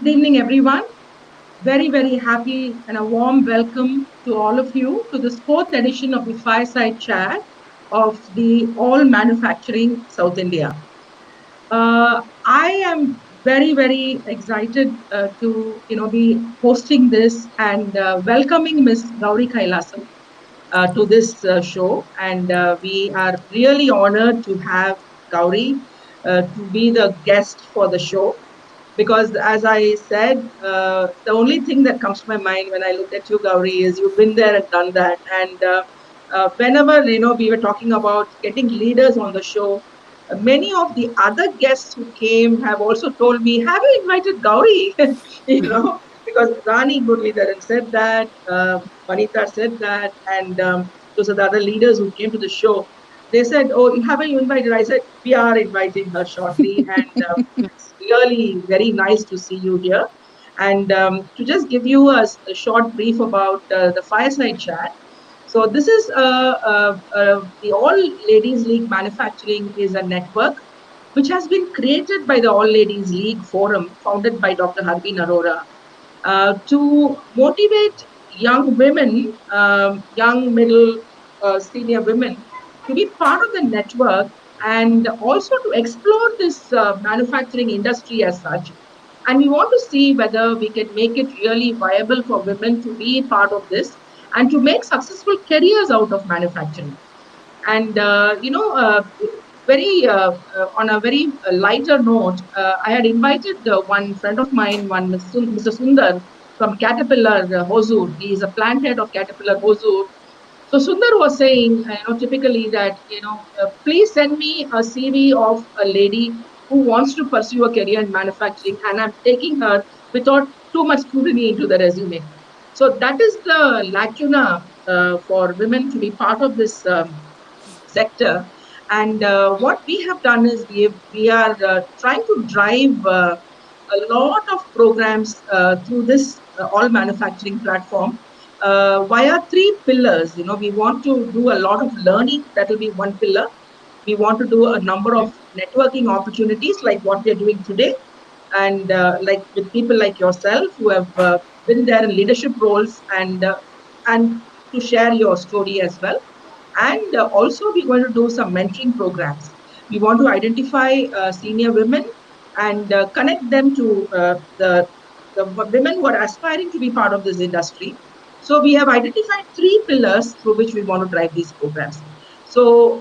Good evening, everyone. Very, very happy and a warm welcome to all of you to this fourth edition of the Fireside Chat of the All Manufacturing South India. I am very, very excited to be hosting this and welcoming Miss Gowri Kailasam to this show. And we are really honored to have Gowri to be the guest for the show because as I said, the only thing that comes to my mind when I look at you, Gowri, is you've been there and done that. And whenever we were talking about getting leaders on the show, many of the other guests who came have also told me, "Have you invited Gowri?" Because Rane Muralidharan said that, Vanita said that, and those are the other leaders who came to the show. They said, "Oh, haven't you invited?" I said, "We are inviting her shortly," and it's really very nice to see you here. And to just give you a short brief about the fireside chat. So this is the All Ladies League Manufacturing is a network which has been created by the All Ladies League Forum, founded by Dr. Harbin Arora, to motivate young women, young middle senior women, to be part of the network and also to explore this manufacturing industry as such. And we want to see whether we can make it really viable for women to be part of this and to make successful careers out of manufacturing. And very on a very lighter note, I had invited one friend of mine, Mr. Sundar from Caterpillar Hosur. He is a plant head of Caterpillar Hosur. So Sundar was saying, typically that please send me a CV of a lady who wants to pursue a career in manufacturing, and I'm taking her without too much scrutiny into the resume. So that is the lacuna for women to be part of this sector. And what we have done is we are trying to drive a lot of programs through this all manufacturing platform via three pillars. We want to do a lot of learning. That will be one pillar. We want to do a number of networking opportunities like what we are doing today, and like with people like yourself who have been there in leadership roles, and to share your story as well. And also, we're going to do some mentoring programs. We want to identify senior women and connect them to the women who are aspiring to be part of this industry. So we have identified three pillars through which we want to drive these programs. So,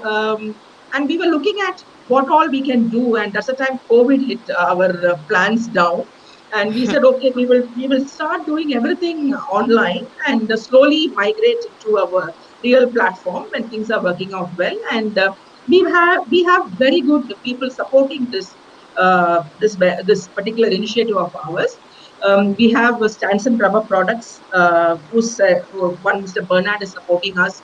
and we were looking at what all we can do, and that's the time COVID hit our plans down. And we said, okay, we will start doing everything online and slowly migrate into our real platform when things are working out well. And we have very good people supporting this particular initiative of ours. We have Stanson Rubber Products, who one Mr. Bernard is supporting us,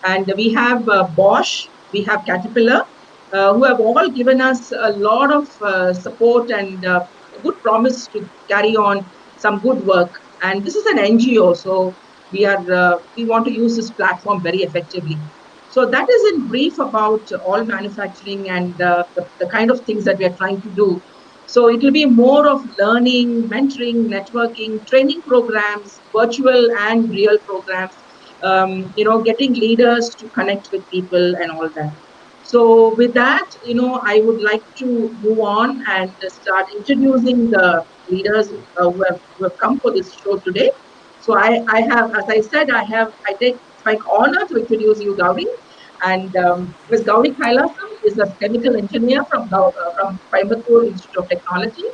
and we have Bosch, we have Caterpillar, who have all given us a lot of support and a good promise to carry on some good work. And this is an NGO, so we want to use this platform very effectively. So that is in brief about all manufacturing and the kind of things that we are trying to do. So it will be more of learning, mentoring, networking, training programs, virtual and real programs. Getting leaders to connect with people and all that. So with that, I would like to move on and start introducing the leaders who have come for this show today. So I have, as I said, I take it's my honor to introduce you, Gowri. And Ms. Gowri Kailasam is a chemical engineer from Coimbatore Institute of Technology.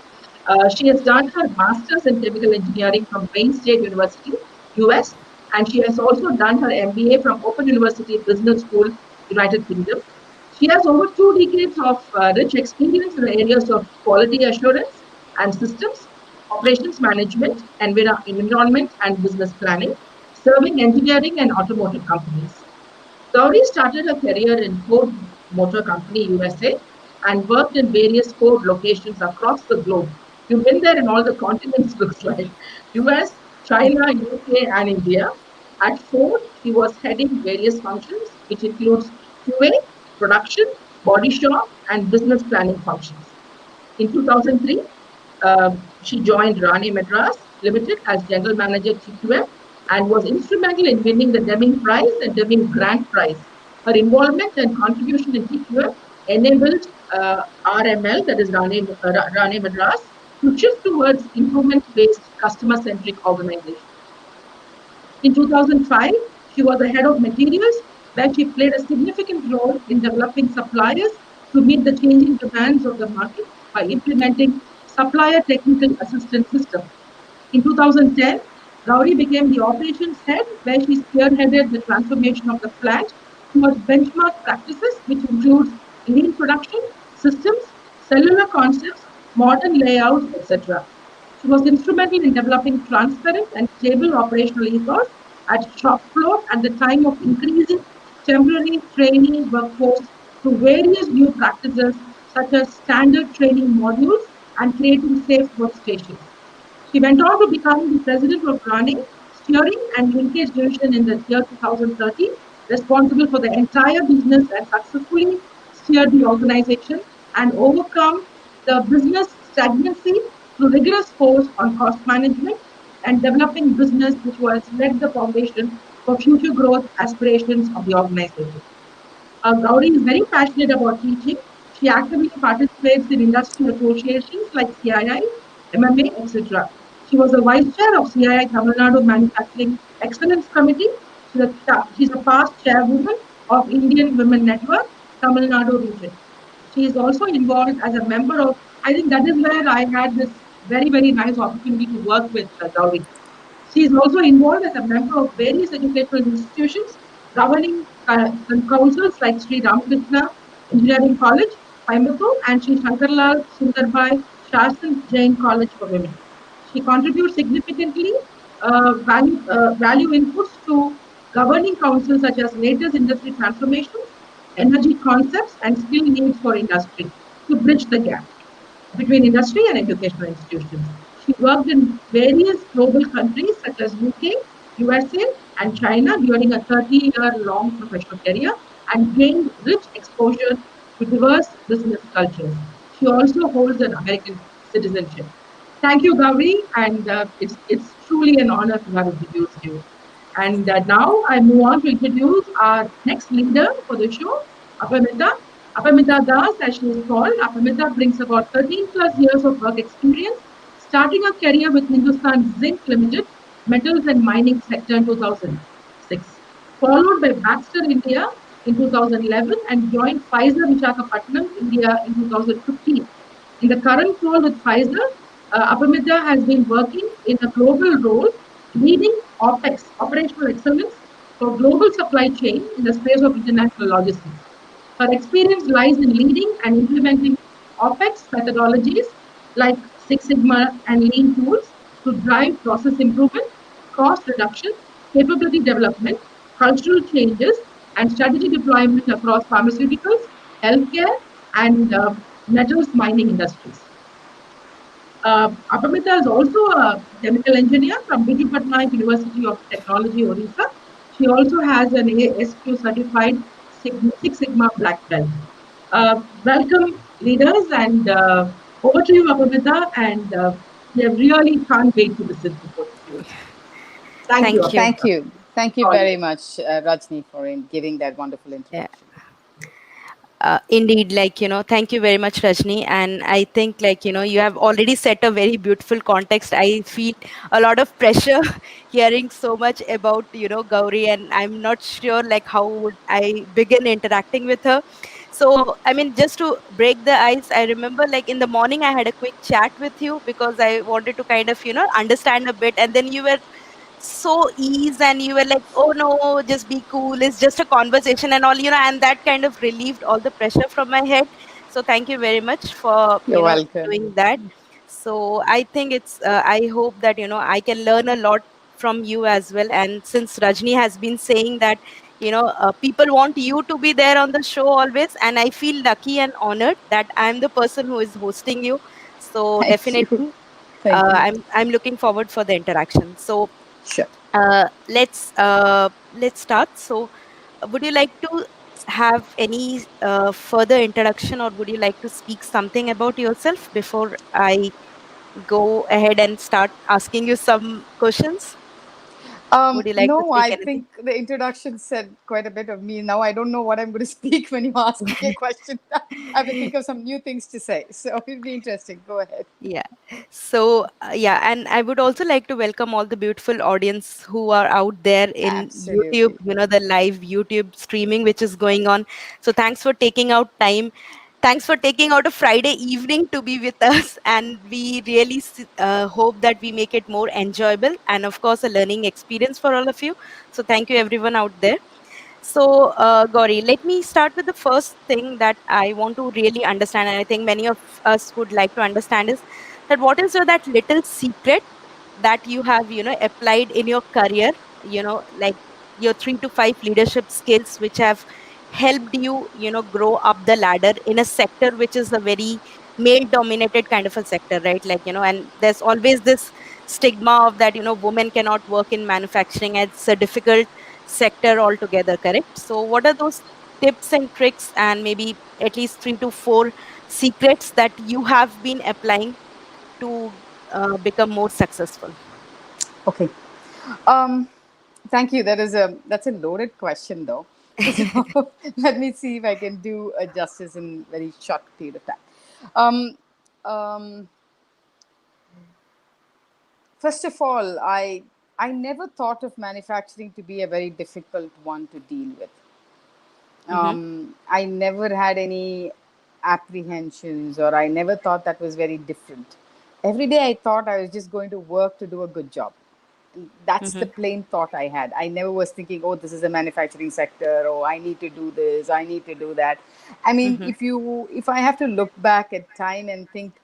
She has done her master's in chemical engineering from Wayne State University, US, and she has also done her MBA from Open University Business School, United Kingdom. She has over 2 decades of rich experience in the areas of quality assurance and systems, operations management, environment, and business planning, serving engineering and automotive companies. Gowri started her career in Ford Motor Company, USA, and worked in various Ford locations across the globe. You've been there in all the continents, looks like US, China, UK, and India. At Ford, she was heading various functions, which includes QA, production, body shop, and business planning functions. In 2003, She joined Rane Madras Limited as General Manager TQM and was instrumental in winning the Deming Prize and Deming Grand Prize. Her involvement and contribution in TQM enabled RML, that is Rane Madras, to shift towards improvement-based customer-centric organization. In 2005, she was the head of materials, where she played a significant role in developing suppliers to meet the changing demands of the market by implementing supplier technical assistance system. In 2010, Gowri became the operations head, where she spearheaded the transformation of the plant towards benchmark practices, which includes lean production, systems, cellular concepts, modern layouts, etc. She was instrumental in developing transparent and stable operational ethos at shop floor at the time of increasing temporary trainee workforce through various new practices such as standard training modules and creating safe workstations. She went on to become the president of Rane Steering and Linkage Division in the year 2013, responsible for the entire business and successfully steered the organization and overcome the business stagnancy through rigorous focus on cost management and developing business, which was laid the foundation for future growth aspirations of the organization. Gowri is very passionate about teaching. She actively participates in industry associations like CII, MMA, etc. She was the vice chair of CII Tamil Nadu Manufacturing Excellence Committee. She's a past chairwoman of Indian Women Network, Tamil Nadu region. She is also involved as a member of, I think that is where I had this very, very nice opportunity to work with Gowri. She is also involved as a member of various educational institutions, governing councils like Sri Ramakrishna Engineering College, Coimbatore, and Sri Shankarlal Sundarbai Shasan Jain College for Women. She contributes significantly value inputs to governing councils such as latest industry transformations, energy concepts, and skill needs for industry to bridge the gap between industry and educational institutions. She worked in various global countries such as UK, USA, and China during a 30-year-long professional career and gained rich exposure to diverse business cultures. She also holds an American citizenship. Thank you, Gowri, and it's truly an honor to have introduced you. And now I move on to introduce our next leader for the show, Apamita. Apamita Das, as she is called, Apamita brings about 13 plus years of work experience, starting her career with Hindustan Zinc Limited, metals and mining sector in 2006, followed by Baxter India in 2011 and joined Pfizer Visakhapatnam, India in 2015. In the current role with Pfizer, Apamita has been working in a global role, leading OPEX, operational excellence, for global supply chain in the space of international logistics. Her experience lies in leading and implementing OPEX methodologies like Six Sigma and Lean tools to drive process improvement, cost reduction, capability development, cultural changes, and strategy deployment across pharmaceuticals, healthcare, and metals mining industries. Apamita is also a chemical engineer from Biju Patnaik University of Technology, Odisha. She also has an ASQ certified Six Sigma Black Belt. Welcome, leaders, and over to you, Apamita. And we really can't wait to listen to both of you. Thank you, Thank you. Thank Apamita. you. Thank you All very yours. much, Rajni, for giving that wonderful Yeah. introduction. Indeed, thank you very much, Rajni. And I think, you have already set a very beautiful context. I feel a lot of pressure hearing so much about, Gauri, and I'm not sure, how would I begin interacting with her. So, I mean, just to break the ice, I remember, in the morning, I had a quick chat with you because I wanted to kind of, understand a bit. And then you were so ease and you were like, oh no, just be cool, it's just a conversation and all, and that kind of relieved all the pressure from my head. So thank you very much for You're doing welcome. that. So I think it's I hope that I can learn a lot from you as well. And since Rajni has been saying that people want you to be there on the show always, and I feel lucky and honored that I'm the person who is hosting you. So Thank you. definitely Thank you. I'm looking forward for the interaction. So Sure. let's start. So, would you like to have any further introduction, or would you like to speak something about yourself before I go ahead and start asking you some questions? Would you like to No, speak I anything? think the introduction said quite a bit of me. Now I don't know what I'm going to speak when you ask me a question. I have to think of some new things to say. So it'll be interesting. Go ahead. Yeah. So, yeah, and I would also like to welcome all the beautiful audience who are out there in YouTube, Absolutely. the live YouTube streaming which is going on. So, thanks for taking out time. Thanks for taking out a Friday evening to be with us. And we really hope that we make it more enjoyable and, of course, a learning experience for all of you. So, thank you, everyone out there. So, Gauri, let me start with the first thing that I want to really understand, and I think many of us would like to understand is that what is that little secret that you have, applied in your career, like your 3 to 5 leadership skills, which have helped you, grow up the ladder in a sector which is a very male-dominated kind of a sector, right? Like, and there's always this stigma of that, women cannot work in manufacturing. It's a difficult sector altogether, correct? So, what are those tips and tricks, and maybe at least 3 to 4 secrets that you have been applying to become more successful? Okay. Um, Thank you. That's a loaded question, though. So let me see if I can do a justice in very short period of time. Um, um, First of all, I never thought of manufacturing to be a very difficult one to deal with. Mm-hmm, I never had any apprehensions, or I never thought that was very different. Every day I thought I was just going to work to do a good job. That's mm-hmm, the plain thought I had. I never was thinking, oh, this is a manufacturing sector, or I need to do this, I need to do that. I mean, mm-hmm, if I have to look back at time and think,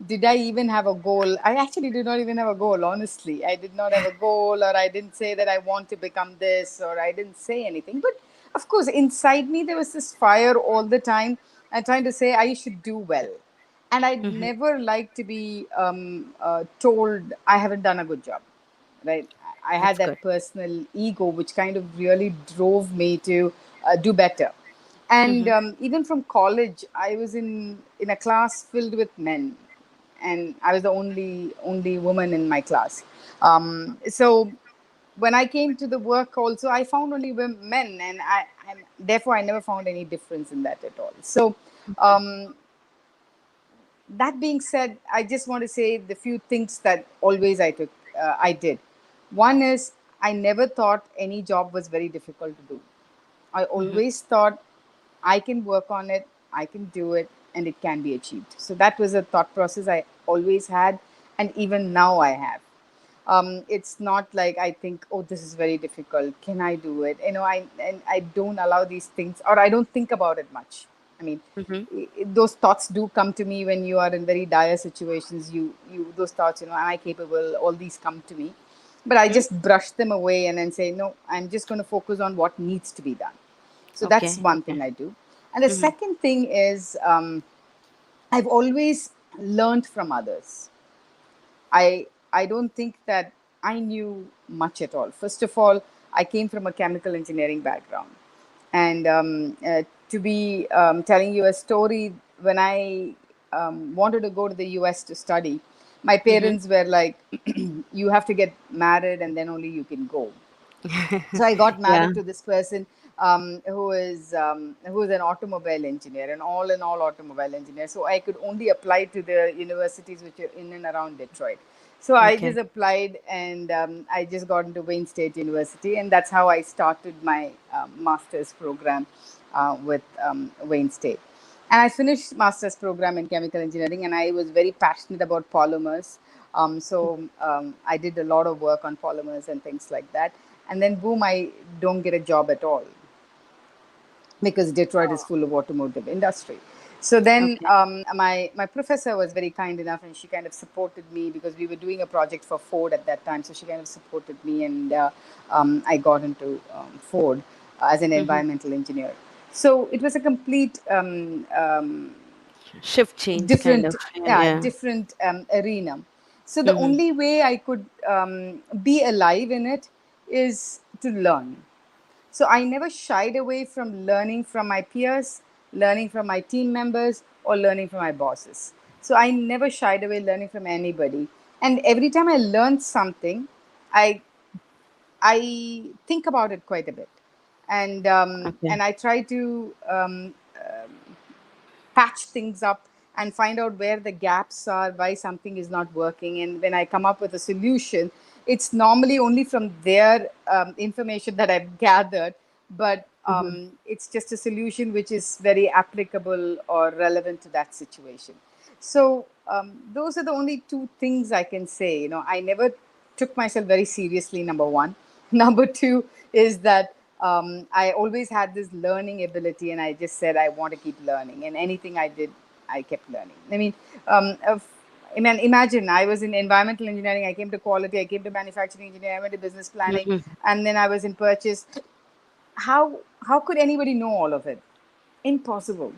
did I even have a goal? I actually did not even have a goal, honestly. I did not have a goal, or I didn't say that I want to become this, or I didn't say anything. But of course, inside me, there was this fire all the time and trying to say I should do well. And I'd mm-hmm. never like to be told I haven't done a good job, right? I had That's good. that personal ego, which kind of really drove me to do better. And Mm-hmm, even from college, I was in a class filled with men, and I was the only woman in my class. So when I came to the work, also I found only men, and therefore I never found any difference in that at all. So um, that being said, I just want to say the few things that always I did. One is I never thought any job was very difficult to do. I mm-hmm, always thought I can work on it, I can do it, and it can be achieved. So that was a thought process I always had, and even now I have. It's not like I think, oh, this is very difficult. Can I do it? I don't allow these things, or I don't think about it much. I mean, mm-hmm, those thoughts do come to me when you are in very dire situations. You those thoughts, am I capable? All these come to me, but I mm-hmm. just brush them away and then say, no, I'm just going to focus on what needs to be done. So that's Okay, one okay. thing I do. And the Mm-hmm, second thing is I've always learned from others. I don't think that I knew much at all. First of all, I came from a chemical engineering background, and to be telling you a story, when I wanted to go to the U.S. to study, my mm-hmm. parents were like, "You have to get married, and then only you can go." So I got Yeah. married to this person who is an automobile engineer, an all in all automobile engineer. So I could only apply to the universities which are in and around Detroit. So I Okay. just applied, and I just got into Wayne State University, and that's how I started my master's program with Wayne State. And I finished master's program in chemical engineering, and I was very passionate about polymers. So I did a lot of work on polymers and things like that. And then boom, I don't get a job at all because Detroit is Oh, full of automotive industry. So then okay. my professor was very kind enough, and she kind of supported me because we were doing a project for Ford at that time. So she kind of supported me, and I got into Ford as an Mm-hmm. environmental engineer. So it was a complete Shift change, kind of. different, Yeah. yeah, Yeah. different arena. So the Mm-hmm. only way I could be alive in it is to learn. So I never shied away from learning from my peers, learning from my team members, or learning from my bosses. So I never shied away learning from anybody. And every time I learned something, I I think about it quite a bit, Okay. and I try to patch things up and find out where the gaps are, why something is not working. And when I come up with a solution, it's normally only from their information that I've gathered, but Hmm. it's just a solution which is very applicable or relevant to that situation. So those are the only two things I can say. You know, I never took myself very seriously, number one. Number two is that I always had this learning ability, and I just said I want to keep learning. And anything I did, I kept learning. I mean, imagine I was in environmental engineering, I came to quality, I came to manufacturing engineering, I went to business planning, Hmm. and then I was in purchase. How could anybody know all of it? Impossible.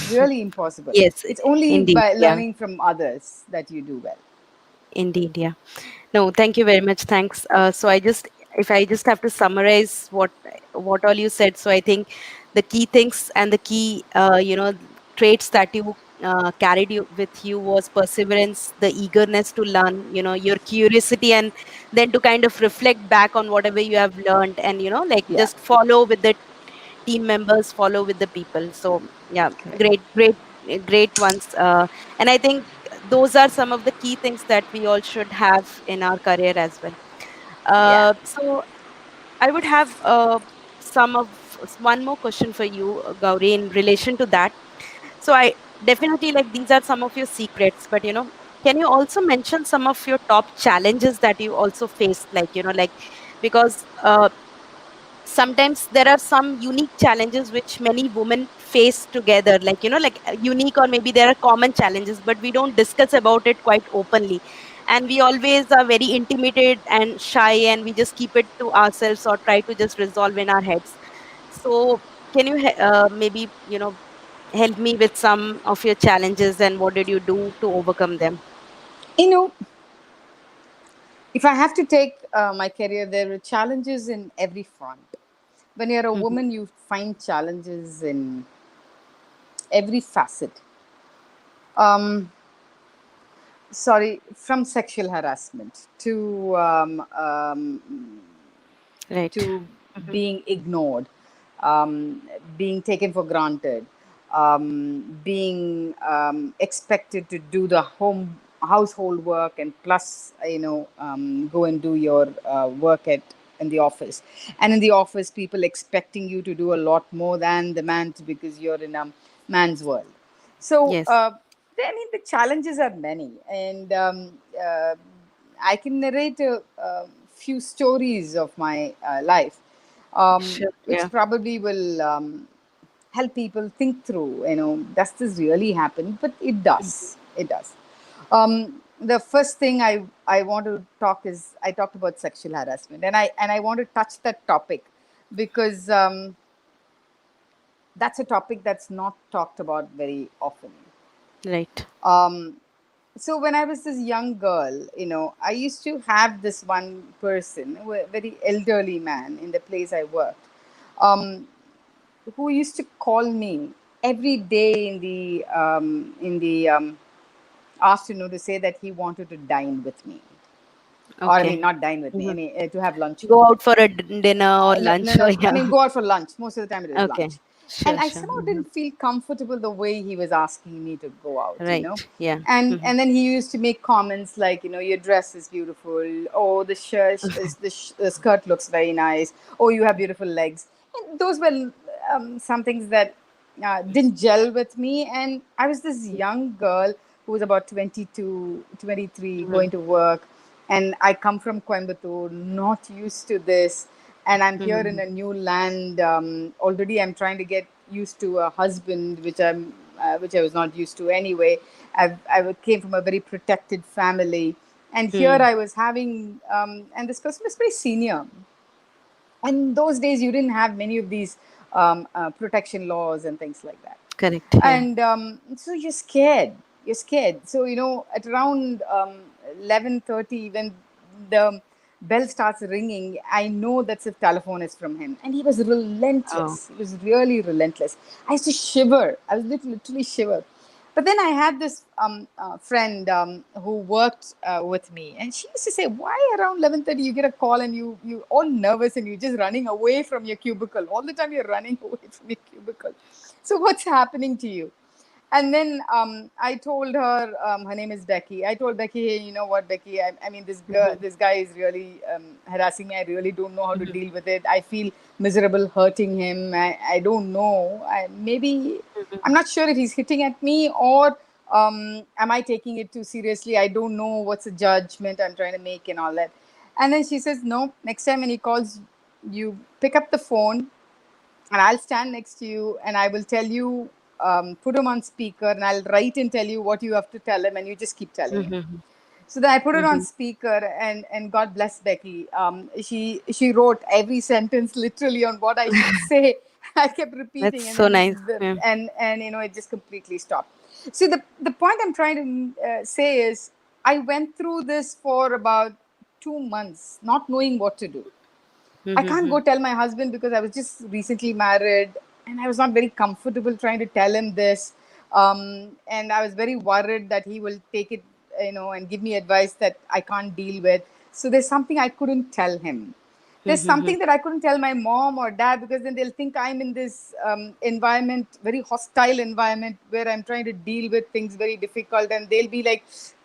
Really impossible. Yes, It's only indeed. by Yeah, learning from others that you do well. indeed. Yeah. No, thank you very much. Thanks. So I just, if I just have to summarize what all you said, so I think the key things and the key, traits that you carried you with you was perseverance, the eagerness to learn, your curiosity, and then to kind of reflect back on whatever you have learned, and like Yeah. just follow with the team members, follow with the people. So yeah, Correct. great ones. And I think those are some of the key things that we all should have in our career as well. Yeah. So I would have one more question for you, Gauri, in relation to that. So I definitely, like, these are some of your secrets, but can you also mention some of your top challenges that you also faced, like, because sometimes there are some unique challenges which many women face together, like, unique, or maybe there are common challenges, but we don't discuss about it quite openly, and we always are very intimidated and shy, and we just keep it to ourselves or try to just resolve in our heads. So can you maybe help me with some of your challenges, and what did you do to overcome them? You know, if I have to take my career, there are challenges in every front. When you're a Hmm. woman, you find challenges in every facet. Um, Sorry, from sexual harassment Right. to Hmm. being ignored, being taken for granted, being expected to do the household work and plus, go and do your work at in the office. And in the office, people expecting you to do a lot more than the man because you're in a man's world. So, Yes. I mean, the challenges are many, and I can narrate a, few stories of my life, Sure. which Yeah. probably will help people think through. Does this really happen? But it does. It does. The first thing I want to talk is I talked about sexual harassment, and I want to touch that topic because that's a topic that's not talked about very often. Right. So when I was this young girl, I used to have this one person, a very elderly man in the place I worked, who used to call me every day in the afternoon to say that he wanted to dine with me, or I mean Okay. not dine with me, I Hmm. mean to have lunch with Go me. out for a dinner or No, no, lunch, or no. I yeah. mean, go out for lunch. Most of the time, it is Okay. lunch. And Sure, I sure. somehow Hmm. didn't feel comfortable the way he was asking me to go out. Right. Yeah. And Hmm. then he used to make comments like, your dress is beautiful. Oh, the skirt looks very nice. Oh, you have beautiful legs. And those were some things that didn't gel with me. And I was this young girl who was about 22, 23, Hmm. going to work. And I come from Coimbatore, not used to this. And I'm here in Hmm. a new land. Already, I'm trying to get used to a husband, which I was not used to anyway. I came from a very protected family, and here Hmm. I was having, and this person was very senior, and those days you didn't have many of these protection laws and things like that. Correct. Yeah. And so you're scared. So at around 11:30, when the bell starts ringing, I know that's the telephone is from him, and he was Oh. relentless. He was really relentless. I used to shiver. I was literally shiver. But then I had this friend who worked with me, and she used to say, "Why around 11:30 you get a call and you all nervous and you're just running away from your cubicle all the time? You're running away from your cubicle. So what's happening to you?" And then I told her, her name is Becky. I told Becky, "Hey, you know what, Becky? I mean, this guy is really harassing me. I really don't know how to deal with it. I feel miserable hurting him. I don't know. Maybe I'm not sure if he's hitting at me or am I taking it too seriously? I don't know what's the judgment I'm trying to make and all that." And then she says, "No, next time when he calls, you pick up the phone and I'll stand next to you and I will tell you, put him on speaker and I'll write and tell you what you have to tell him and you just keep telling him." Mhm. So then I put it on Mhm. speaker, and God bless Becky. She wrote every sentence literally on what I should say. I kept That's repeating, and so then nice. Yeah. and it just completely stopped. See, the point I'm trying to say is I went through this for about 2 months, not knowing what to do. I can't go Mhm. tell my husband because I was just recently married and I was not very comfortable trying to tell him this. And I was very worried that he will take it, and give me advice that I can't deal with. So there's something I couldn't tell him. There's Mhm. something that I couldn't tell my mom or dad because then they'll think I'm in this environment, very hostile environment where I'm trying to deal with things very difficult and they'll be like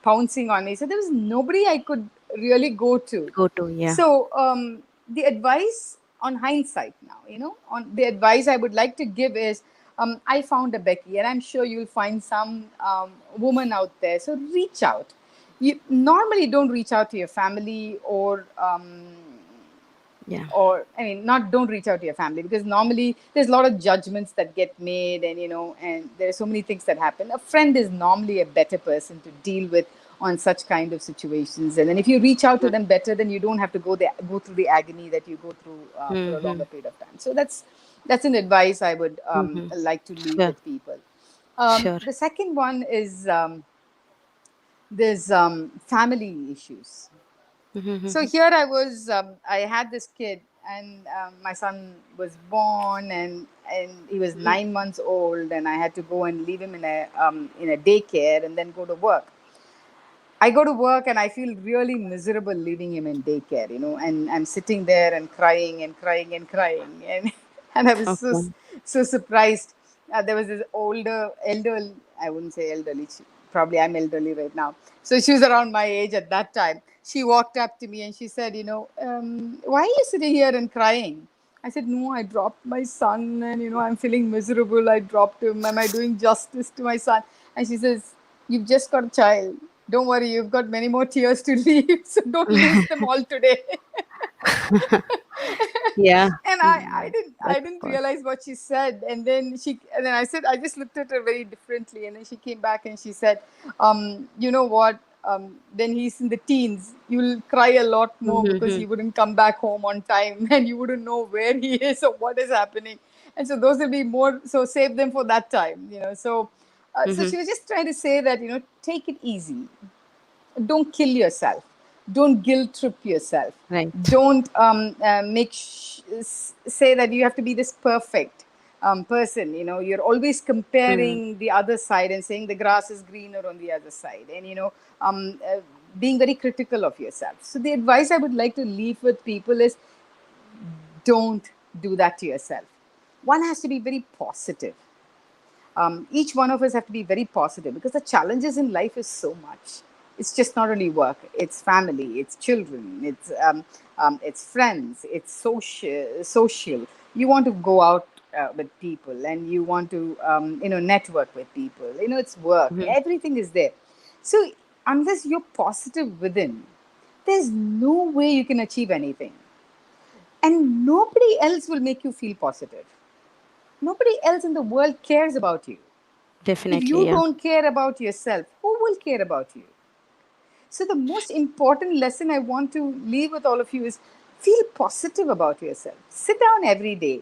pouncing on me. So there was nobody I could really go to. Go to, yeah. So the advice on hindsight now, on the advice I would like to give is, I found a Becky, and I'm sure you'll find some woman out there. So reach out. You normally don't reach out to your family Yeah. or I mean, not don't reach out to your family because normally there's a lot of judgments that get made, and and there are so many things that happen. A friend is normally a better person to deal with on such kind of situations, and then if you reach out to them better, then you don't have to go through the agony that you go through for a longer Mhm. period of time. So that's an advice I would Mhm. like to leave Sure. with people. Sure. The second one is there's family issues. So Mhm. here I was, I had this kid, and my son was born, and he was Mhm. 9 months old, and I had to go and leave him in a daycare and then go to work. I go to work and I feel really miserable leaving him in daycare, and I'm sitting there and crying and crying and crying, and and I was Okay. so surprised. There was this elderly, I wouldn't say elderly, probably I'm elderly right now. So she was around my age at that time. She walked up to me and she said, "Why are you sitting here and crying?" I said, "No, I dropped my son, and I'm feeling miserable. I dropped him. Am I doing justice to my son?" And she says, "You've just got a child. Don't worry, you've got many more tears to leave, so don't lose them all today." Yeah. And I That's didn't good. realize what she said, and then I said, I just looked at her very differently, and then she came back and she said, "You know what? When he's in the teens, you'll cry a lot more because he Mhm. wouldn't come back home on time, and you wouldn't know where he is or what is happening, and so those will be more. So save them for that time, So, so Mhm. she was just trying to say that take it easy, don't kill yourself, don't guilt trip yourself, Right. don't say that you have to be this perfect person. You're always Mm. comparing the other side and saying the grass is greener on the other side, and being very critical of yourself. So the advice I would like to leave with people is, don't do that to yourself. One has to be very positive. Each one of us have to be very positive because the challenges in life is so much. It's just not only work, it's family, it's children, it's friends, it's social. You want to go out with people, and you want to network with people. It's work, Mhm. everything is there. So unless you're positive within, there's no way you can achieve anything, and nobody else will make you feel positive. Nobody else in the world cares about you. If Definitely, you yeah. don't care about yourself, who will care about you? So, the most important lesson I want to leave with all of you is, feel positive about yourself. Sit down every day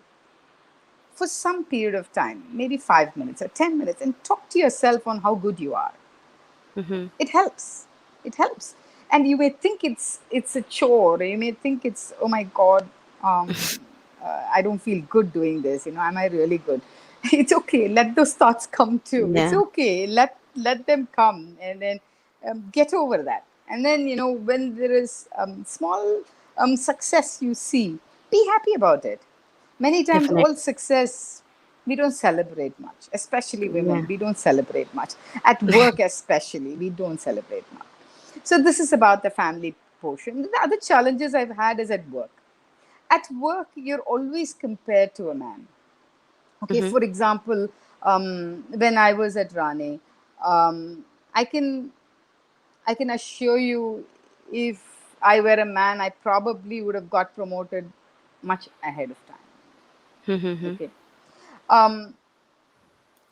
for some period of time, maybe 5 minutes or 10 minutes, and talk to yourself on how good you are. Mhm. It helps. It helps. And you may think it's a chore. You may think it's, oh my God, I don't feel good doing this. Am I really good? It's okay. Let those thoughts come too. It's Yeah. okay. let them come, and then get over that. And then, when there is small success you see, be happy about it. Many times, all Definitely. success, we don't celebrate much, especially women. Yeah. We don't celebrate much. At work, especially, we don't celebrate much. So, this is about the family portion. The other challenges I've had is at work. At work, you're always compared to a man. Okay, Mm-hmm. for example, when I was at Rane, um, I can I can assure you, if I were a man, I probably would have got promoted much ahead of time. Mm-hmm. Okay, um,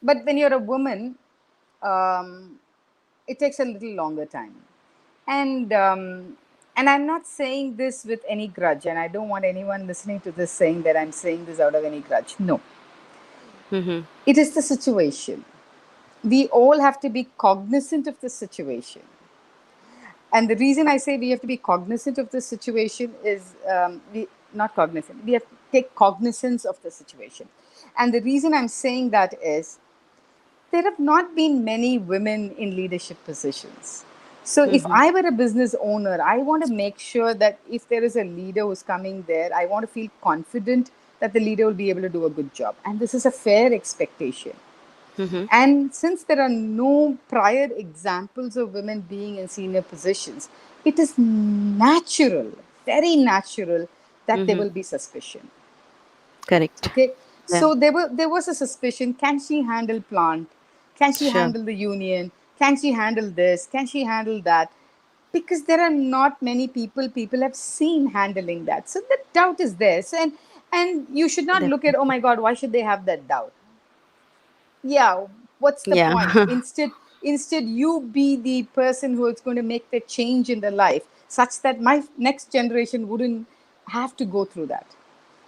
but when you're a woman, um, it takes a little longer time, and I'm not saying this with any grudge, and I don't want anyone listening to this saying that I'm saying this out of any grudge. No, Mm-hmm. it is the situation. We all have to be cognizant of the situation. And the reason I say we have to be cognizant of the situation is, we not cognizant, we have to take cognizance of the situation. And the reason I'm saying that is, there have not been many women in leadership positions. So if Mm-hmm. I were a business owner, I want to make sure that if there is a leader who's coming there, I want to feel confident that the leader will be able to do a good job. And this is a fair expectation. Mm-hmm. And since there are no prior examples of women being in senior positions, it is natural, very natural, that there Mm-hmm. will be suspicion. Correct. Okay, Yeah. so there was a suspicion. Can she handle plant? Can she Sure. handle the union? Can she handle this? Can she handle that? Because there are not many people have seen handling that. So the doubt is there. So, and you should not look at, oh Definitely. my God, why should they have that doubt? Yeah, what's the Yeah. point? Instead you be the person who is going to make the change in their life, such that my next generation wouldn't have to go through that.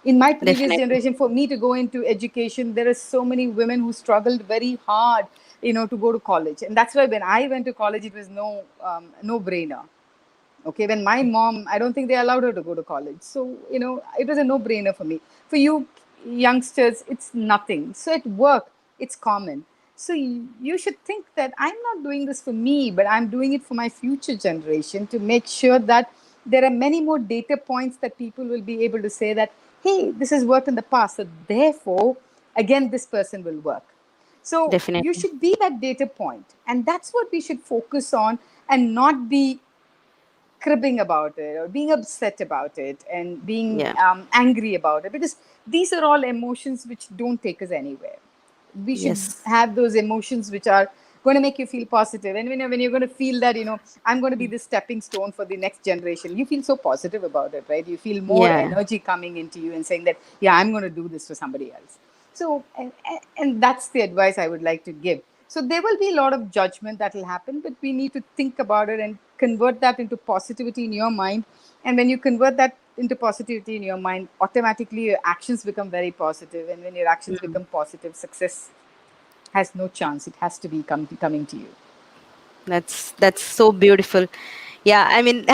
In my previous Definitely. generation, for me to go into education, there are so many women who struggled very hard, to go to college. And that's why when I went to college, it was no brainer. Okay, when my mom, I don't think they allowed her to go to college, so it was a no brainer for me. For you youngsters, it's nothing. So at work, it's common. So you should think that I'm not doing this for me, but I'm doing it for my future generation, to make sure that there are many more data points that people will be able to say that, hey, this has worked in the past, so therefore again this person will work. So you Definitely. should be that data point, and that's what we should focus on, and not be cribbing about it or being upset about it and being Yeah. angry about it, because these are all emotions which don't take us anywhere. We should Yes. have those emotions which are going to make you feel positive. And when you're going to feel that, I'm going to be this stepping stone for the next generation, you feel so positive about it, right? You feel more Yeah. energy coming into you and saying that, yeah, I'm going to do this for somebody else. So, and that's the advice I would like to give. So there will be a lot of judgment that will happen, but we need to think about it and convert that into positivity in your mind. And when you convert that into positivity in your mind, automatically your actions become very positive. And when your actions Mm. become positive, success has no chance. It has to be coming to you. That's so beautiful. Yeah, I mean,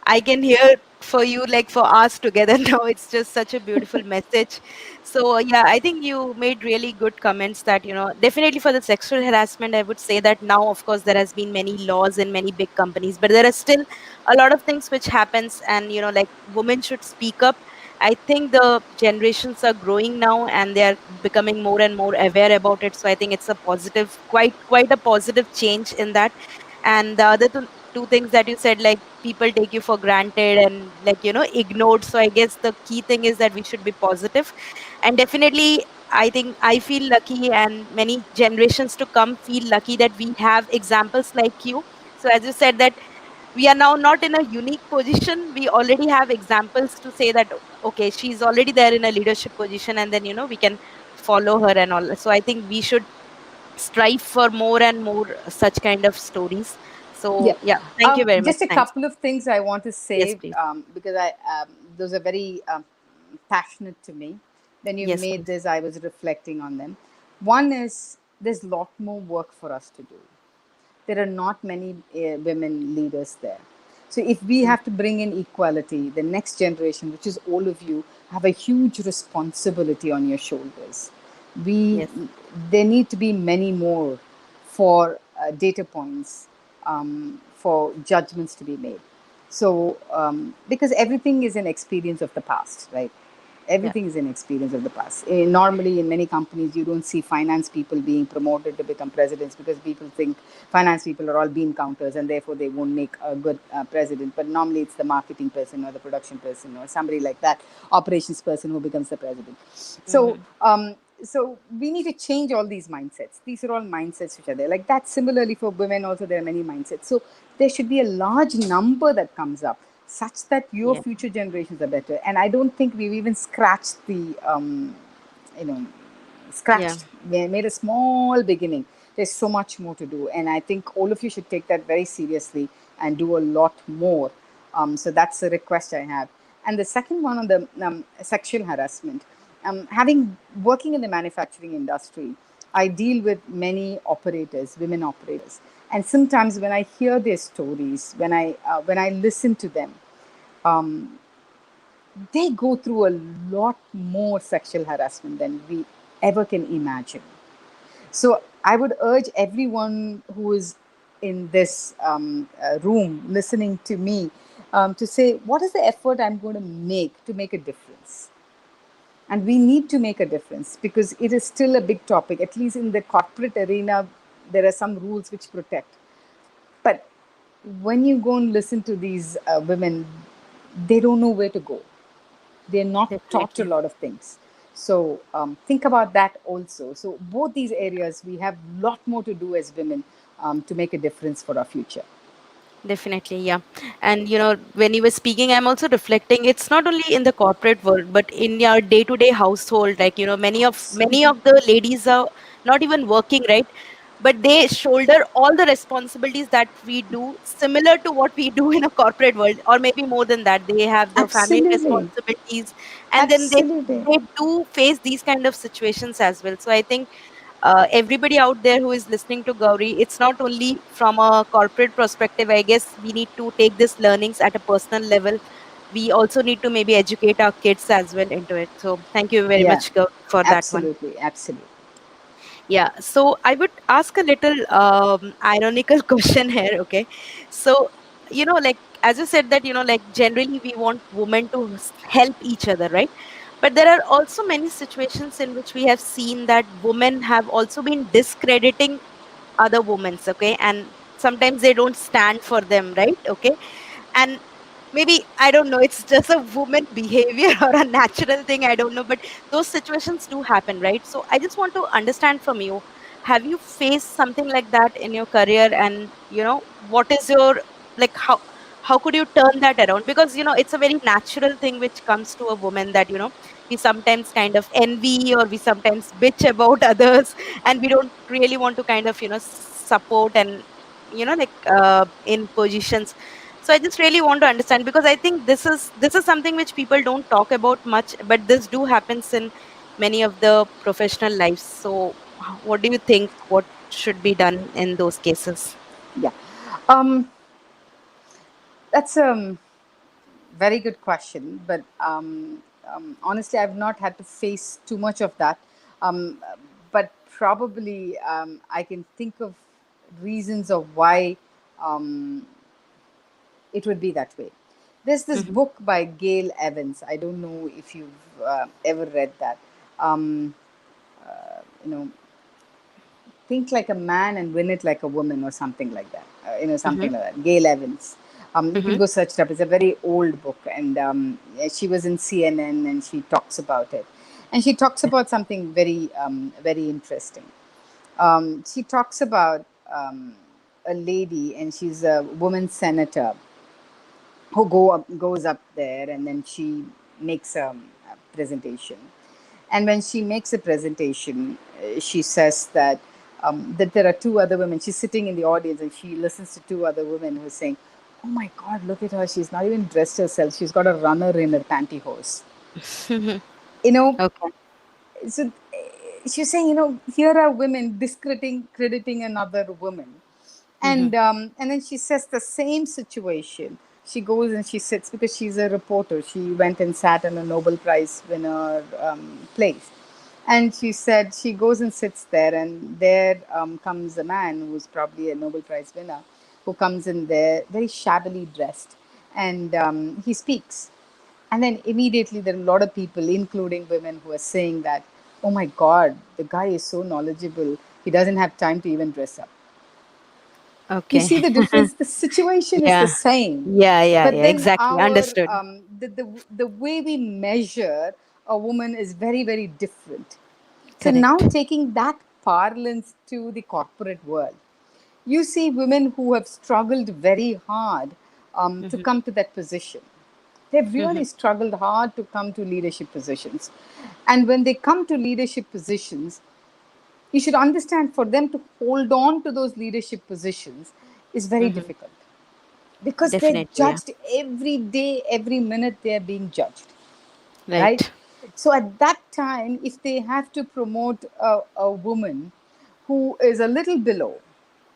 I can hear for you like for us together now. It's just such a beautiful message. So yeah, I think you made really good comments that, definitely for the sexual harassment, I would say that now, of course, there has been many laws in many big companies, but there are still a lot of things which happens, and like women should speak up. I think the generations are growing now and they are becoming more and more aware about it. So I think it's a positive, quite a positive change in that. And the other two things that you said, like people take you for granted and like ignored. So I guess the key thing is that we should be positive. And definitely, I think I feel lucky, and many generations to come feel lucky that we have examples like you. So as you said that we are now not in a unique position, we already have examples to say that okay, she's already there in a leadership position, and then we can follow her and all. So I think we should strive for more and more such kind of stories. Yeah. So yeah, thank you very much. Just a Thanks. couple of things I want to Yes, say, please. because those are very passionate to me. When you Yes, made please. this, I was reflecting on them. One is, there's a lot more work for us to do. There are not many women leaders there. So if we Mm. have to bring in equality, the next generation, which is all of you, have a huge responsibility on your shoulders. We Yes. There need to be many more for data points for judgments to be made. So, because everything is an experience of the past, right? Yeah. Everything is an experience of the past. Normally, in many companies, you don't see finance people being promoted to become presidents because people think finance people are all bean counters and therefore they won't make a good president. But normally, it's the marketing person or the production person or somebody like that, operations person who becomes the president. So, Mm-hmm. so we need to change all these mindsets. These are all mindsets which are there. Like that, similarly for women, also there are many mindsets. So there should be a large number that comes up such that your Yeah. future generations are better. And I don't think we've even scratched the, you know, Yeah. made a small beginning. There's so much more to do. And I think all of you should take that very seriously and do a lot more. So that's a request I have. And the second one on the sexual harassment, having working in the manufacturing industry, I deal with many operators, women operators, and sometimes when I hear their stories, when I listen to them, they go through a lot more sexual harassment than we ever can imagine. So I would urge everyone who is in this room listening to me to say, what is the effort I'm going to make a difference? And we need to make a difference because it is still a big topic. At least in the corporate arena, there are some rules which protect. But when you go and listen to these women, they don't know where to go. They're not taught a Definitely. lot of things. So think about that also. So both these areas, we have a lot more to do as women to make a difference for our future. Definitely, yeah. And when you were speaking, I'm also reflecting. It's not only in the corporate world, but in your day-to-day household. Like, many Absolutely. of the ladies are not even working, right? But they shoulder all the responsibilities that we do, similar to what we do in a corporate world, or maybe more than that. They have the family Absolutely. responsibilities, and then they Absolutely. they do face these kind of situations as well. So I think everybody out there who is listening to Gauri, it's not only from a corporate perspective. I guess we need to take this learnings at a personal level. We also need to maybe educate our kids as well into it. So thank you very Yeah. much, Gauri, for that one. Absolutely. Absolutely. Yeah. So I would ask a little ironical question here. Okay. So, like as you said that, like generally we want women to help each other, right? But there are also many situations in which we have seen that women have also been discrediting other women's, okay? And sometimes they don't stand for them, right? Okay. And maybe I don't know, it's just a woman behavior or a natural thing, I don't know, but those situations do happen, right? So I just want to understand from you, have you faced something like that in your career? And what is your, like, how could you turn that around? Because it's a very natural thing which comes to a woman, that we sometimes kind of envy, or we sometimes bitch about others, and we don't really want to kind of support, and like in positions. So I just really want to understand, because I think this is something which people don't talk about much, but this do happens in many of the professional lives. So what do you think, what should be done in those cases? Yeah. Um, that's very good question, but honestly, I've not had to face too much of that. Um, but probably I can think of reasons of why um, it would be that way. There's this Hmm. book by Gail Evans. I don't know if you've ever read that. Um, you know, think like a man and win it like a woman, or something like that. Hmm. Something like that. Gail Evans. You can Hmm. go search it up. It's a very old book, and yeah, she was in CNN, and she talks about it, and she talks about something very, very interesting. She talks about a lady, and she's a woman senator who goes up there, and then she makes a presentation. And when she makes a presentation, she says that there are two other women. She's sitting in the audience, and she listens to two other women who are saying, "Oh my God, look at her! She's not even dressed herself. She's got a runner in her pantyhose." You know, Okay. so she's saying, here are women discrediting another woman, Hmm. and then she says the same situation. She goes and she sits, because she's a reporter. She went and sat in a Nobel Prize winner place, And she said she goes and sits there, and there comes a man who's probably a Nobel Prize winner, who comes in there very shabbily dressed, and he speaks. And then immediately there are a lot of people, including women, who are saying that, oh my God, the guy is so knowledgeable, he doesn't have time to even dress up. You Okay. see the difference? The situation is the Yeah. same, Yeah, yeah, but yeah. then Exactly. our Understood. the way we measure a woman is very, very different. So now Correct. taking that parlance to the corporate world, you see women who have struggled very hard to Mm-hmm. come to that position. They've Mm-hmm. really struggled hard to come to leadership positions. And when they come to leadership positions, you should understand, for them to hold on to those leadership positions is very Mm-hmm. difficult, because they're Definitely. Yeah. judged every day, every minute they're being judged, right? Right. So at that time, if they have to promote a woman who is a little below,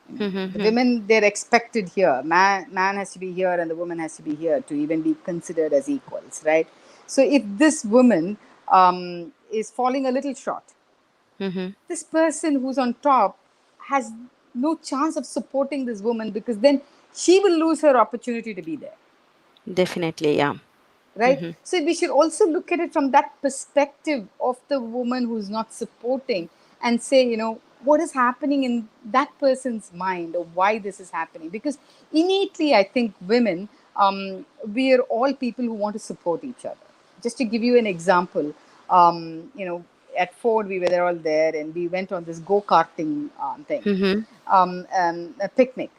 the Mm-hmm. women, they're expected here, man has to be here and the woman has to be here to even be considered as equals, right? So if this woman is falling a little short, Mm-hmm. this person who's on top has no chance of supporting this woman, because then she will lose her opportunity to be there, Definitely. Yeah. right? Mm-hmm. So we should also look at it from that perspective of the woman who's not supporting, and say, what is happening in that person's mind, or why this is happening. Because innately, I think women, we are all people who want to support each other. Just to give you an example, at Ford, we were all there, and we went on this go-karting thing, Mm-hmm. a picnic.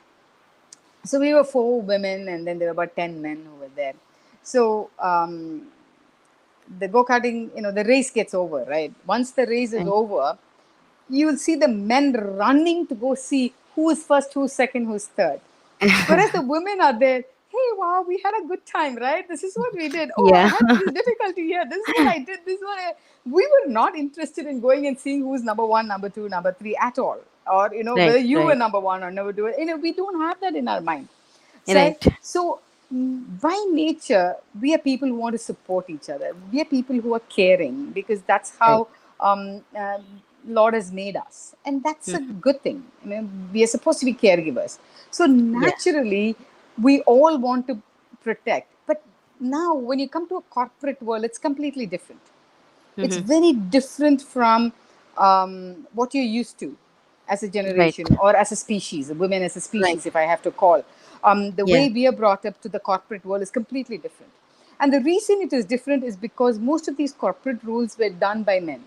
So we were four women, and then there were about 10 men who were there. So the go-karting, the race gets over, right? Once the race is Right. over, you will see the men running to go see who is first, who's second, who's third. Whereas the women are there, hey, wow, we had a good time, right? This is what we did. Oh, I Yeah. had this difficulty here. This is what I did. This is what I... We were not interested in going and seeing who's number one, number two, number three at all. Or, Right. whether you were Right. number one or number two. We don't have that in our mind. So, Right. so by nature, we are people who want to support each other. We are people who are caring, because that's Right. how Lord has made us, and that's a Mm-hmm. good thing. I mean, we are supposed to be caregivers. So Yeah. naturally, we all want to protect. But now, when you come to a corporate world, it's completely different. It's Mm-hmm. very different from what you're used to as a Right. generation, or as a species, women as a Right. species, if I have to call. The Yeah. way we are brought up to the corporate world is completely different. And the reason it is different is because most of these corporate rules were done by men,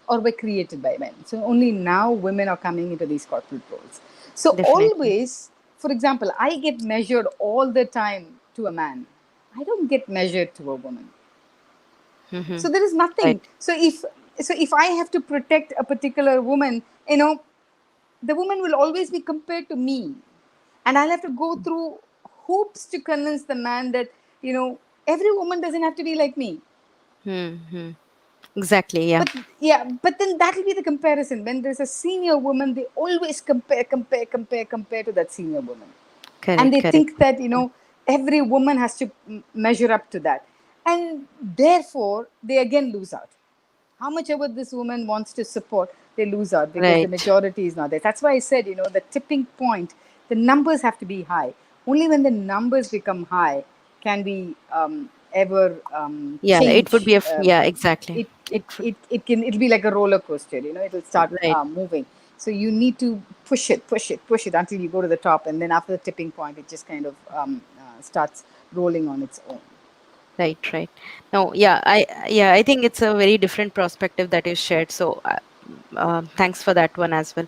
or were created by men. So only now women are coming into these corporate roles. So Definitely. always, for example, I get measured all the time to a man. I don't get measured to a woman. Mm-hmm. So there is Right. nothing. So if I have to protect a particular woman, the woman will always be compared to me, and I'll have to go through hoops to convince the man that every woman doesn't have to be like me. Mm-hmm. Exactly. Yeah. But yeah, but then that will be the comparison. When there's a senior woman, they always compare to that senior woman, and Correct. they Correct. think that every woman has to measure up to that, and therefore they again lose out. How much ever this woman wants to support, they lose out, because the Right. majority is not there. That's why I said, the tipping point, the numbers have to be high. Only when the numbers become high can we ever Yeah. It would change. be a. Yeah. Exactly. It, it, It. it, it can, it'll be like a roller coaster, it'll start Right. moving. So you need to push it until you go to the top. And then after the tipping point, it just kind of starts rolling on its own. Right. Right. No. Yeah. I think it's a very different perspective that is shared. So. Thanks for that one as well.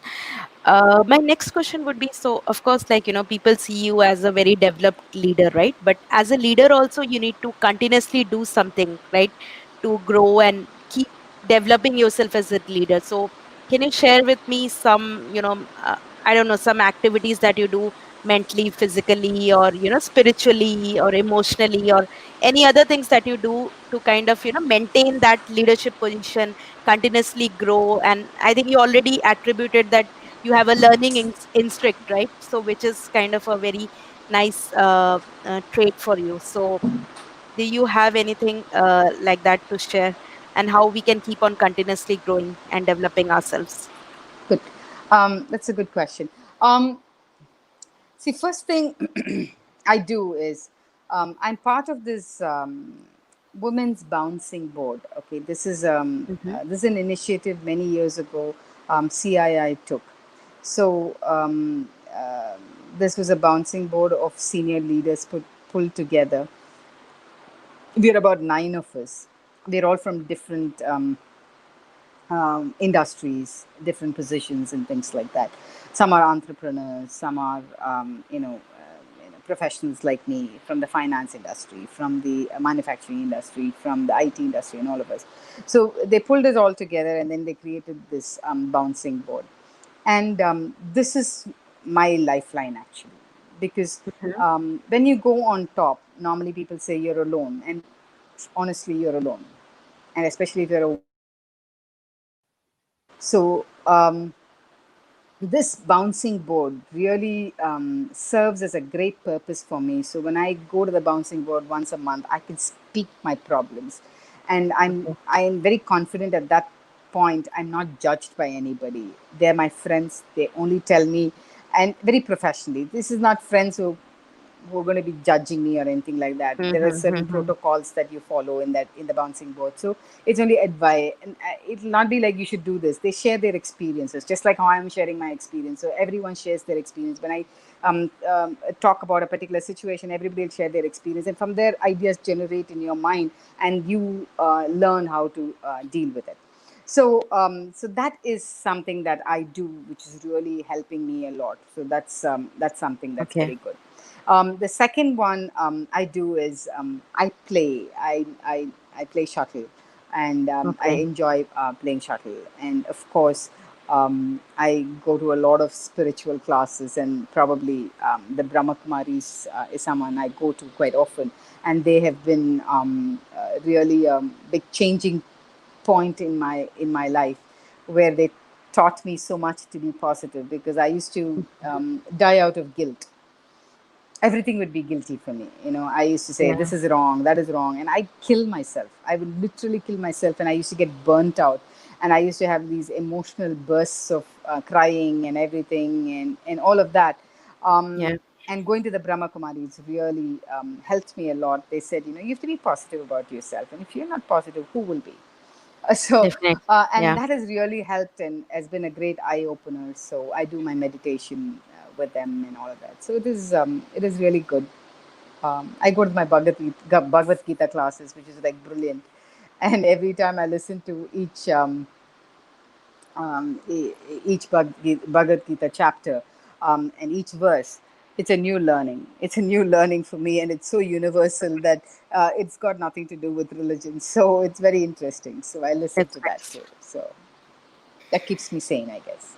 My next question would be, so of course, like, people see you as a very developed leader, right? But as a leader also, you need to continuously do something, right? To grow and keep developing yourself as a leader. So can you share with me some, I don't know, some activities that you do mentally, physically, or, spiritually, or emotionally, or any other things that you do to kind of, maintain that leadership position, continuously grow? And I think you already attributed that you have a learning instinct, right? So which is kind of a very nice trait for you. So do you have anything like that to share? and how we can keep on continuously growing and developing ourselves. Good. That's a good question. See, first thing I do is I'm part of this women's bouncing board. Okay, Mm-hmm. this is an initiative many years ago. CII took. So this was a bouncing board of senior leaders pulled together. We're about nine of us. We're all from different industries, different positions, and things like that. Some are entrepreneurs, some are, professionals like me from the finance industry, from the manufacturing industry, from the IT industry, and all of us. So they pulled us all together and then they created this bouncing board. And this is my lifeline actually, because Mm-hmm. when you go on top, normally people say you're alone, and honestly, you're alone, and especially if you're a woman, you're alone. So this bouncing board really serves as a great purpose for me. So when I go to the bouncing board once a month, I can speak my problems, and Okay. I am very confident at that point. I'm not judged by anybody. They're my friends. They only tell me, and very professionally. This is not friends who are going to be judging me or anything like that. There are certain Mm-hmm. protocols that you follow in the bouncing board. So it's only advice, and it'll not be like you should do this. They share their experiences, just like how I'm sharing my experience. So everyone shares their experience. When I talk about a particular situation, everybody will share their experience, and from there, ideas generate in your mind, and you learn how to deal with it. So so that is something that I do, which is really helping me a lot. So that's something that's Okay. very good. The second one I do is I play. I play shuttle, and I Okay. enjoy playing shuttle. And of course, I go to a lot of spiritual classes, and probably the Brahma Kumaris is someone I go to quite often, and they have been really big changing point in my life, where they taught me so much to be positive, because I used to die out of guilt. Everything would be guilty for me. You know, I used to say Yeah. this is wrong, that is wrong, and I kill myself. I would literally kill myself, and I used to get burnt out, and I used to have these emotional bursts of crying and everything, and all of that. Yeah. And going to the Brahma Kumaris really helped me a lot. They said, you have to be positive about yourself, and if you're not positive, who will be? So Definitely. and Yeah. that has really helped and has been a great eye opener. So I do my meditation with them and all of that. So it is really good. I go to my Bhagavad Gita classes, which is like brilliant, and every time I listen to each Bhagavad Gita chapter and each verse, it's a new learning. It's a new learning for me, and it's so universal that it's got nothing to do with religion. So it's very interesting. So I listen That's to right. that too. So that keeps me sane, I guess.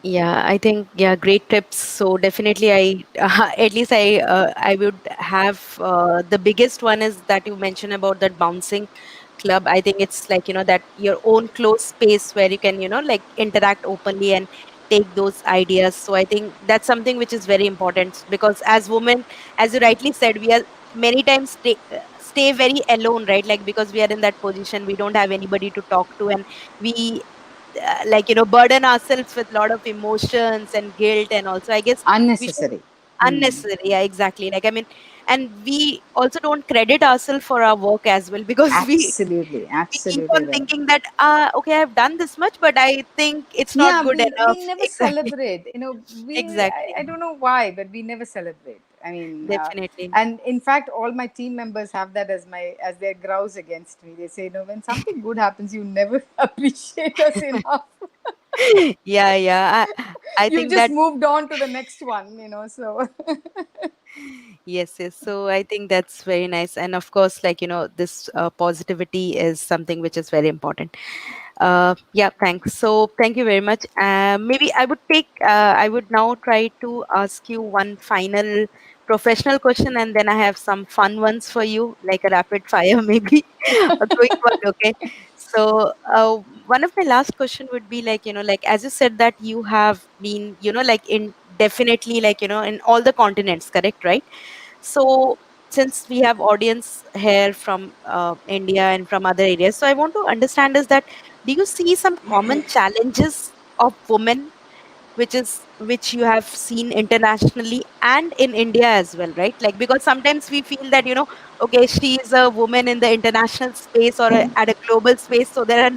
Yeah, I think, yeah, great tips. So definitely, I at least I would have the biggest one is that you mentioned about that bouncing club. I think it's like, that your own close space where you can, like interact openly and take those ideas. So I think that's something which is very important, because as women, as you rightly said, we are many times stay very alone, right? Like, because we are in that position, we don't have anybody to talk to, and we like, burden ourselves with a lot of emotions and guilt, and also I guess we should Unnecessary. Hmm. unnecessary. Yeah, exactly. Like, I mean, and we also don't credit ourselves for our work as well, because Absolutely, we keep absolutely on right. thinking that, okay, I've done this much, but I think it's not Yeah, good we enough. never Exactly. celebrate. Exactly. I don't know why, but we never celebrate. I mean, Definitely. and in fact, all my team members have that as their grouse against me. They say, no, when something good happens, you never appreciate us enough. Yeah, yeah, I You've think just that. moved on to the next one. So Yes, yes. So I think that's very nice. And of course, like, this positivity is something which is very important. Yeah, thanks. So thank you very much. Maybe I would now try to ask you one final professional question, and then I have some fun ones for you, like a rapid fire, maybe a quick one. Okay. So one of my last question would be like, like, as you said that you have been, like, in definitely, like, in all the continents, correct, right? So since we have audience here from India and from other areas, so I want to understand is that, do you see some common challenges of women which you have seen internationally and in India as well, right? Like, because sometimes we feel that, okay, she is a woman in the international space or at a global space, so there are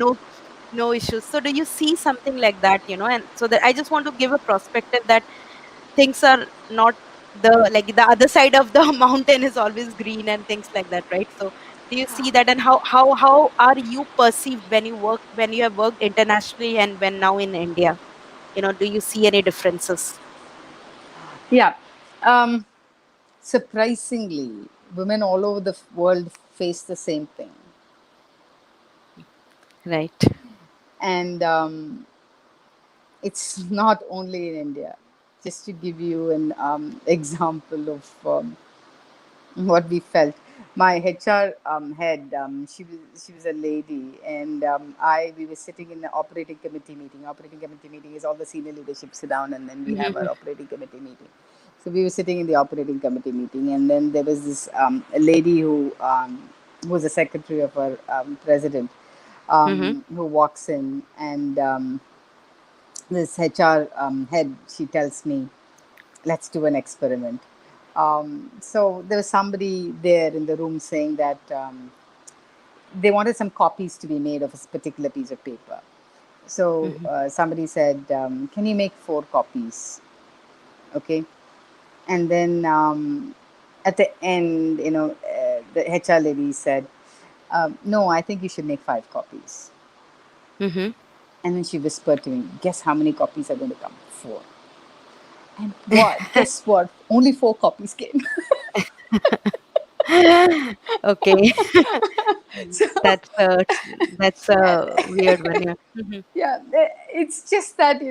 no issues. So do you see something like that, and so that I just want to give a perspective that things are not the other side of the mountain is always green and things like that, right? So do you see that, and how are you perceived when you have worked internationally and when now in India? Do you see any differences? Yeah. Um, Surprisingly, women all over the world face the same thing. Right. And it's not only in India. Just to give you an example of what we felt. My HR head, she was a lady, and I we were sitting in the operating committee meeting. Operating committee meeting is all the senior leadership sit down, and then we have Mm-hmm. our operating committee meeting. So we were sitting in the operating committee meeting, and then there was this a lady who was the secretary of our president, Mm-hmm. who walks in, and this HR head, she tells me, let's do an experiment. So there was somebody there in the room saying that they wanted some copies to be made of a particular piece of paper. So Mm-hmm. somebody said, can you make 4 copies? Okay. And then at the end, the HR lady said, no, I think you should make 5 copies. Mm-hmm. And then she whispered to me, guess how many copies are going to come? 4. And what? Guess what? Only 4 copies came. Okay. So That's a weird one. Yeah. Mm-hmm. yeah, it's just that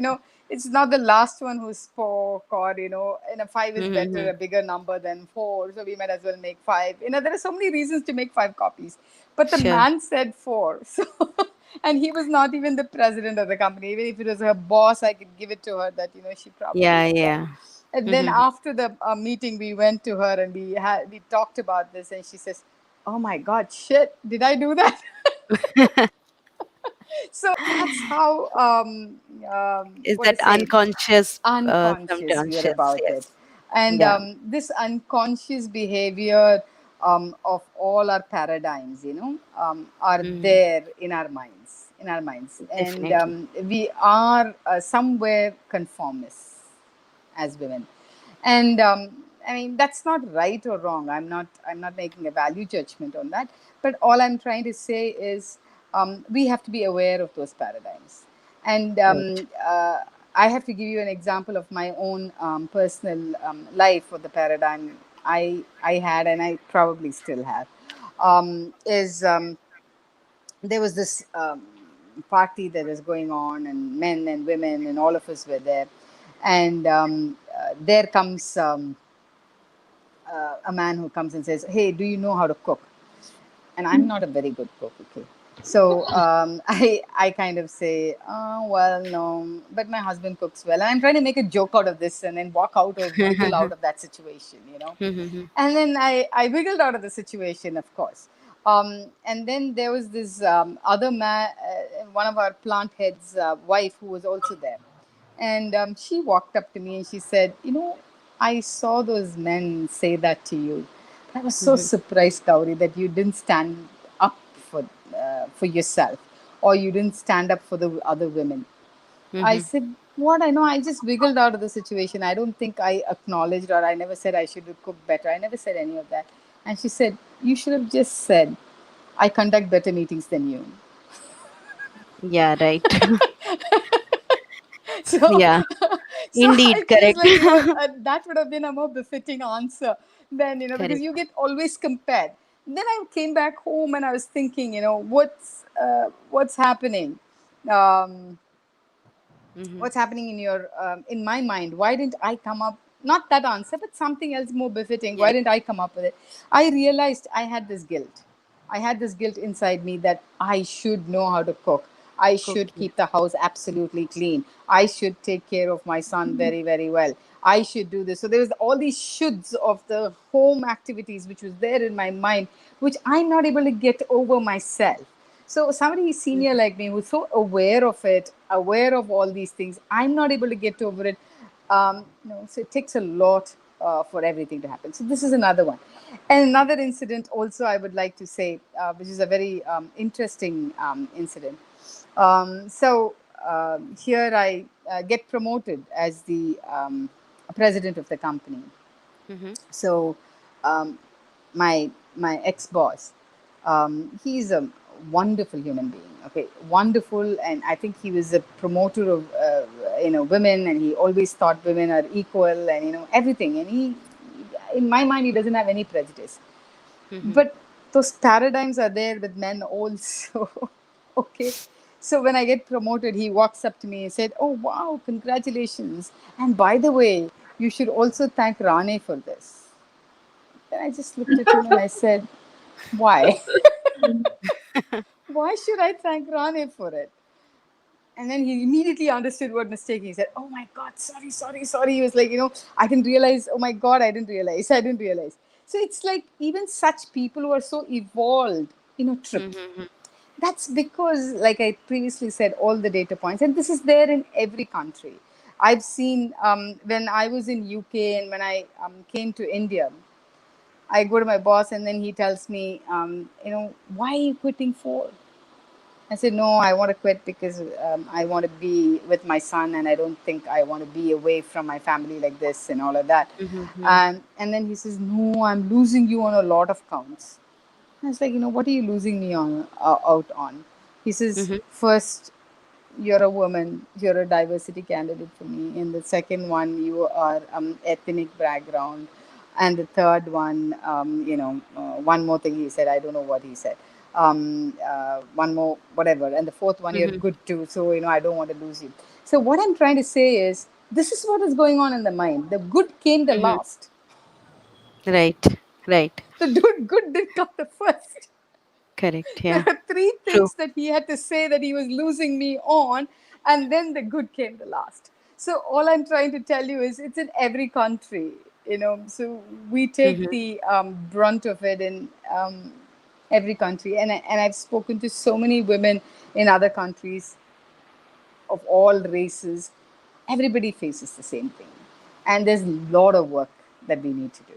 it's not the last one who spoke, or a 5 is better, Mm-hmm. a bigger number than 4, so we might as well make 5. There are so many reasons to make 5 copies, but the Sure. man said 4. So and he was not even the president of the company. Even if it was her boss, I could give it to her that she probably Yeah. would have done. Yeah. And then Mm-hmm. after the meeting, we went to her and we talked about this, and she says, oh my god, shit, did I do that? So that's how Is what to that say, unconscious? unconscious we are Subconscious. about it. Yes. And Yeah. this unconscious behavior of all our paradigms, are Mm, there in our minds, and definitely. we are somewhere conformists as women. And I mean, that's not right or wrong. I'm not making a value judgment on that, but all I'm trying to say is we have to be aware of those paradigms. And Right. I have to give you an example of my own personal life, or the paradigm I had, and I probably still have. Is There was this party that was going on, and men and women and all of us were there. And there comes a man who comes and says, hey, do you know how to cook? And I'm not a very good cook, okay? So I kind of say, oh, well, no, but my husband cooks well. And I'm trying to make a joke out of this and then walk out or wiggle out of that situation. Mm-hmm. And then I wiggled out of the situation, of course. And then there was this other man, one of our plant heads' wife, who was also there. And she walked up to me and she said, I saw those men say that to you. I was so Mm-hmm. surprised, Gowri, that you didn't stand up for yourself, or you didn't stand up for the other women. I Mm-hmm. said, what? I know, I just wiggled out of the situation. I don't think I acknowledged, or I never said I should cook better. I never said any of that. And she said, you should have just said, I conduct better meetings than you. Yeah. Right. So, Yeah. so I Indeed. felt Correct. like that would have been a more befitting answer than because Correct. you get always compared. Then I came back home and I was thinking, what's happening. Um, Mm-hmm. what's happening in my mind? Why didn't I come up, not that answer, but something else more befitting? Yeah. Why didn't I come up with it? I realized I had this guilt inside me that I should know how to cook. I should Cooking. keep the house absolutely clean. I should take care of my son very, very well. I should do this. So there was all these shoulds of the home activities which was there in my mind, which I'm not able to get over myself. So somebody senior like me who's so aware of it, aware of all these things, I'm not able to get over it. So it takes a lot for everything to happen. So this is another one. And another incident also I would like to say, which is a very interesting incident. Here I get promoted as the president of the company. Mm-hmm. So um, my ex boss, he's a wonderful human being. Okay, wonderful, and I think he was a promoter of women, and he always thought women are equal, and everything. And he, in my mind, he doesn't have any prejudice. Mm-hmm. But those paradigms are there with men also. Okay. So when I get promoted, he walks up to me and said, "Oh, wow, congratulations. And by the way, you should also thank Rane for this." Then I just looked at him and I said, "Why? Why should I thank Rane for it?" And then he immediately understood what mistake. He said, "Oh my God, sorry, sorry, sorry." He was like, I didn't realize. Oh my God, I didn't realize. I didn't realize. So it's like even such people who are so evolved, tripped. Mm-hmm. That's because, like I previously said, all the data points, and this is there in every country. I've seen when I was in UK and when I came to India, I go to my boss and then he tells me, why are you quitting for? I said, no, I want to quit because I want to be with my son and I don't think I want to be away from my family like this and all of that. Mm-hmm. And then he says, no, I'm losing you on a lot of counts. I was like, what are you losing me on out on? He says, Mm-hmm. first, you're a woman, you're a diversity candidate for me. And the second one, you are ethnic background. And the third one, one more thing he said, I don't know what he said. One more, whatever. And the fourth one, you're Mm-hmm. good too. So, I don't want to lose you. So, what I'm trying to say is, this is what is going on in the mind. The good came the Mm-hmm. last. Right. Right. The good did come the first. Correct. There Yeah. are three True. things that he had to say that he was losing me on, and then the good came the last. So all I'm trying to tell you is it's in every country, so we take Mm-hmm. the brunt of it in every country. And I've spoken to so many women in other countries of all races. Everybody faces the same thing, and there's a lot of work that we need to do.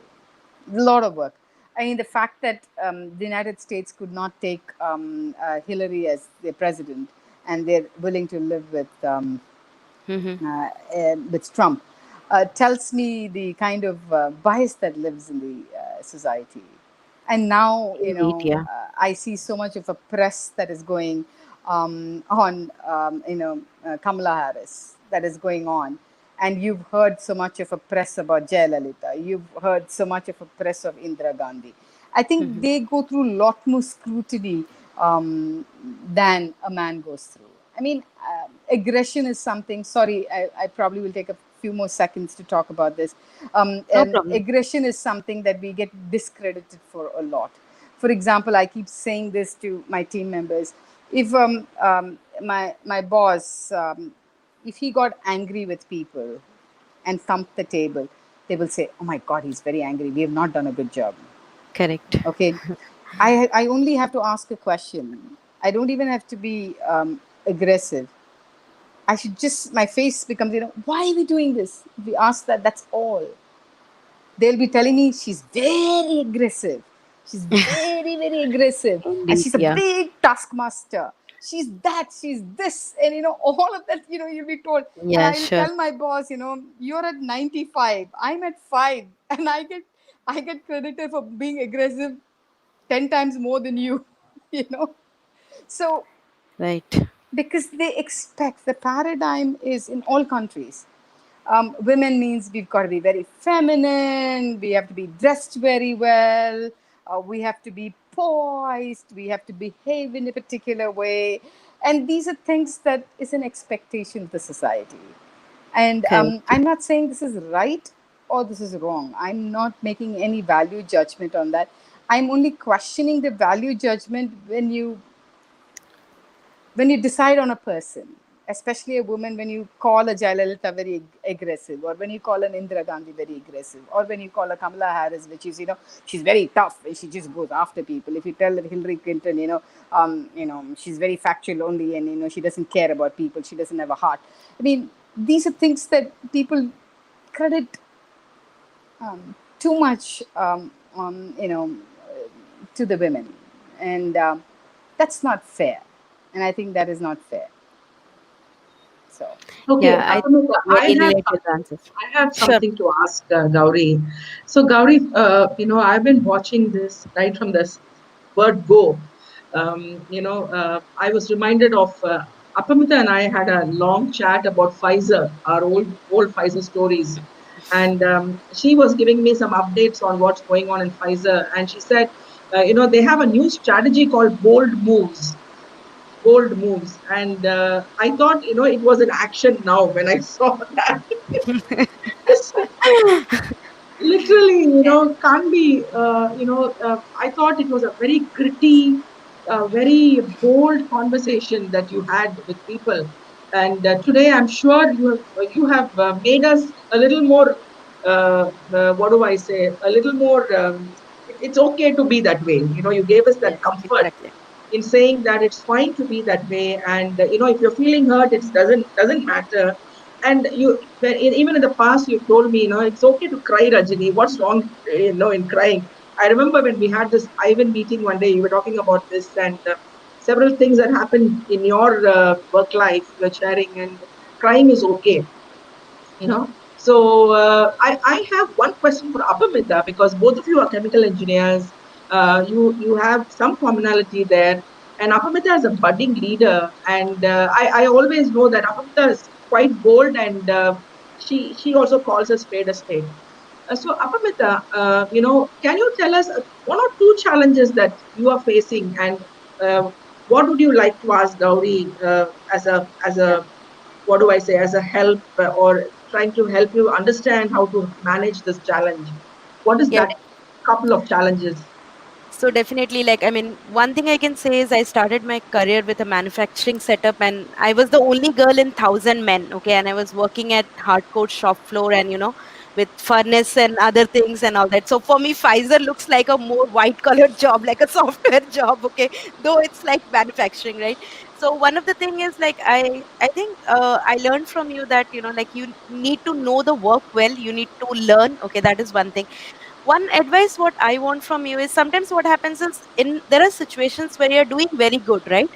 A lot of work. I mean, the fact that the United States could not take Hillary as their president, and they're willing to live Mm-hmm. with Trump, tells me the kind of bias that lives in the society. And now, Indeed. Yeah. I see so much of a press that is going on, Kamala Harris, that is going on. And you've heard so much of a press about Jayalalitha. You've heard so much of a press of Indira Gandhi. I think Mm-hmm. they go through a lot more scrutiny than a man goes through. I mean, aggression is something. Sorry, I probably will take a few more seconds to talk about this. No problem. Aggression is something that we get discredited for a lot. For example, I keep saying this to my team members. If my boss, if he got angry with people and thumped the table, they will say, "Oh my God, he's very angry. We have not done a good job." Correct. Okay, I only have to ask a question. I don't even have to be aggressive. I should just, my face becomes, why are we doing this? If we ask that, that's all. They'll be telling me she's very aggressive. She's very, very aggressive. And Indeed. she's a Yeah. big taskmaster. She's that, she's this. And, all of that, you'll be told. And Yeah. I'll Sure. tell my boss, you're at 95. I'm at 5. And I get credited for being aggressive 10 times more than you, you know. So Right. because they expect, the paradigm is in all countries. Women means we've got to be very feminine, we have to be dressed very well, we have to be poised, we have to behave in a particular way. And these are things that is an expectation of the society. And Correct. I'm not saying this is right or this is wrong. I'm not making any value judgment on that. I'm only questioning the value judgment when you decide on a person. especially a woman, when you call a Jayalalitha very aggressive, or when you call an Indira Gandhi very aggressive, or when you call a Kamala Harris, which is, she's very tough and she just goes after people. If you tell that Hillary Clinton, she's very factual only, and she doesn't care about people, she doesn't have a heart. I mean, these are things that people credit too much on to the women, and that's not fair, and I think that is not fair. So Okay, Yeah, I Apamita, really relate with the answers. I have Sure. something to ask Gowri. So, Gowri, I've been watching this right from this word go. I was reminded of Apamita and I had a long chat about Pfizer, our old Pfizer stories. And she was giving me some updates on what's going on in Pfizer. And she said, they have a new strategy called bold moves. And I thought, it was an action now when I saw that. Literally, can't be, I thought it was a very gritty, very bold conversation that you had with people. And today I'm sure you have made us a little more, what do I say, a little more, it's okay to be that way. You gave us that Yes, comfort exactly. in saying that it's fine to be that way, and if you're feeling hurt, it doesn't matter. And even in the past you've told me, it's okay to cry, Rajini, what's wrong, in crying. I remember when we had this Ivan meeting one day, you were talking about this, and several things that happened in your work life you were sharing, and crying is okay. So I have one question for Apamita, because both of you are chemical engineers. You have some commonality there, and Apamita is a budding leader, and I always know that Apamita is quite bold, and she also calls a spade a spade. So Apamita, can you tell us one or two challenges that you are facing, and uh, what would you like to ask Gauri, as a what do I say, as a help, or trying to help you understand how to manage this challenge? What is Yeah. that couple of challenges? So definitely, like, I mean, one thing I can say is I started my career with a manufacturing setup, and I was the only girl in 1,000 men. Okay, and I was working at hardcore shop floor, and with furnace and other things and all that. So for me, Pfizer looks like a more white collar job, like a software job. Okay, though it's like manufacturing, right? So one of the thing is, like, I think I learned from you that like you need to know the work well. You need to learn. Okay, that is one thing. One advice what I want from you is, sometimes what happens is, in there are situations where you're doing very good, right?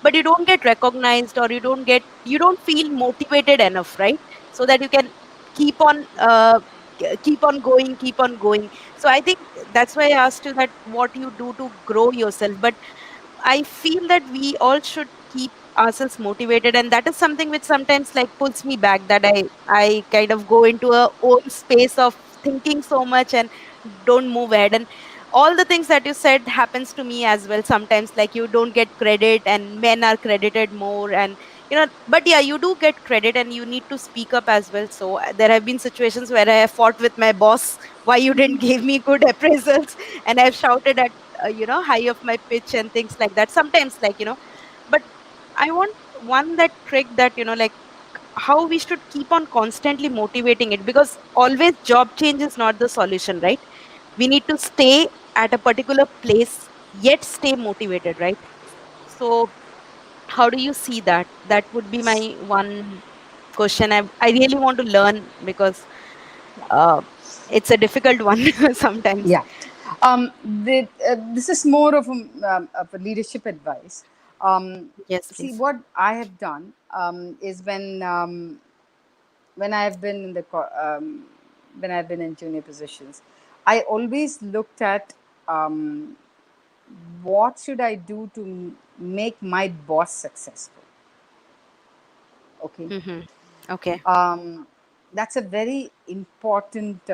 But you don't get recognized, or you don't feel motivated enough, right? So that you can keep on keep on going. So I think that's why I asked you that what you do to grow yourself. But I feel that we all should keep ourselves motivated, and that is something which sometimes like pulls me back. That I kind of go into a own space of thinking so much and don't move ahead. And all the things that you said happens to me as well sometimes. Like, you don't get credit, and men are credited more, and but yeah, you do get credit, and you need to speak up as well. So there have been situations where I have fought with my boss, why you didn't give me good appraisals, and I've shouted at high of my pitch and things like that sometimes, like, but I want one that trick, that like how we should keep on constantly motivating it, because always job change is not the solution, right? We need to stay at a particular place, yet stay motivated, right? So how do you see that? That would be my one question. I really want to learn, because uh, it's a difficult one sometimes. yeah, this is more of a leadership advice. Yes, See, please. what I have done is when I've been in when I've been in junior positions, I always looked at what should I do to make my boss successful. Okay, Mm-hmm. Okay. that's a very important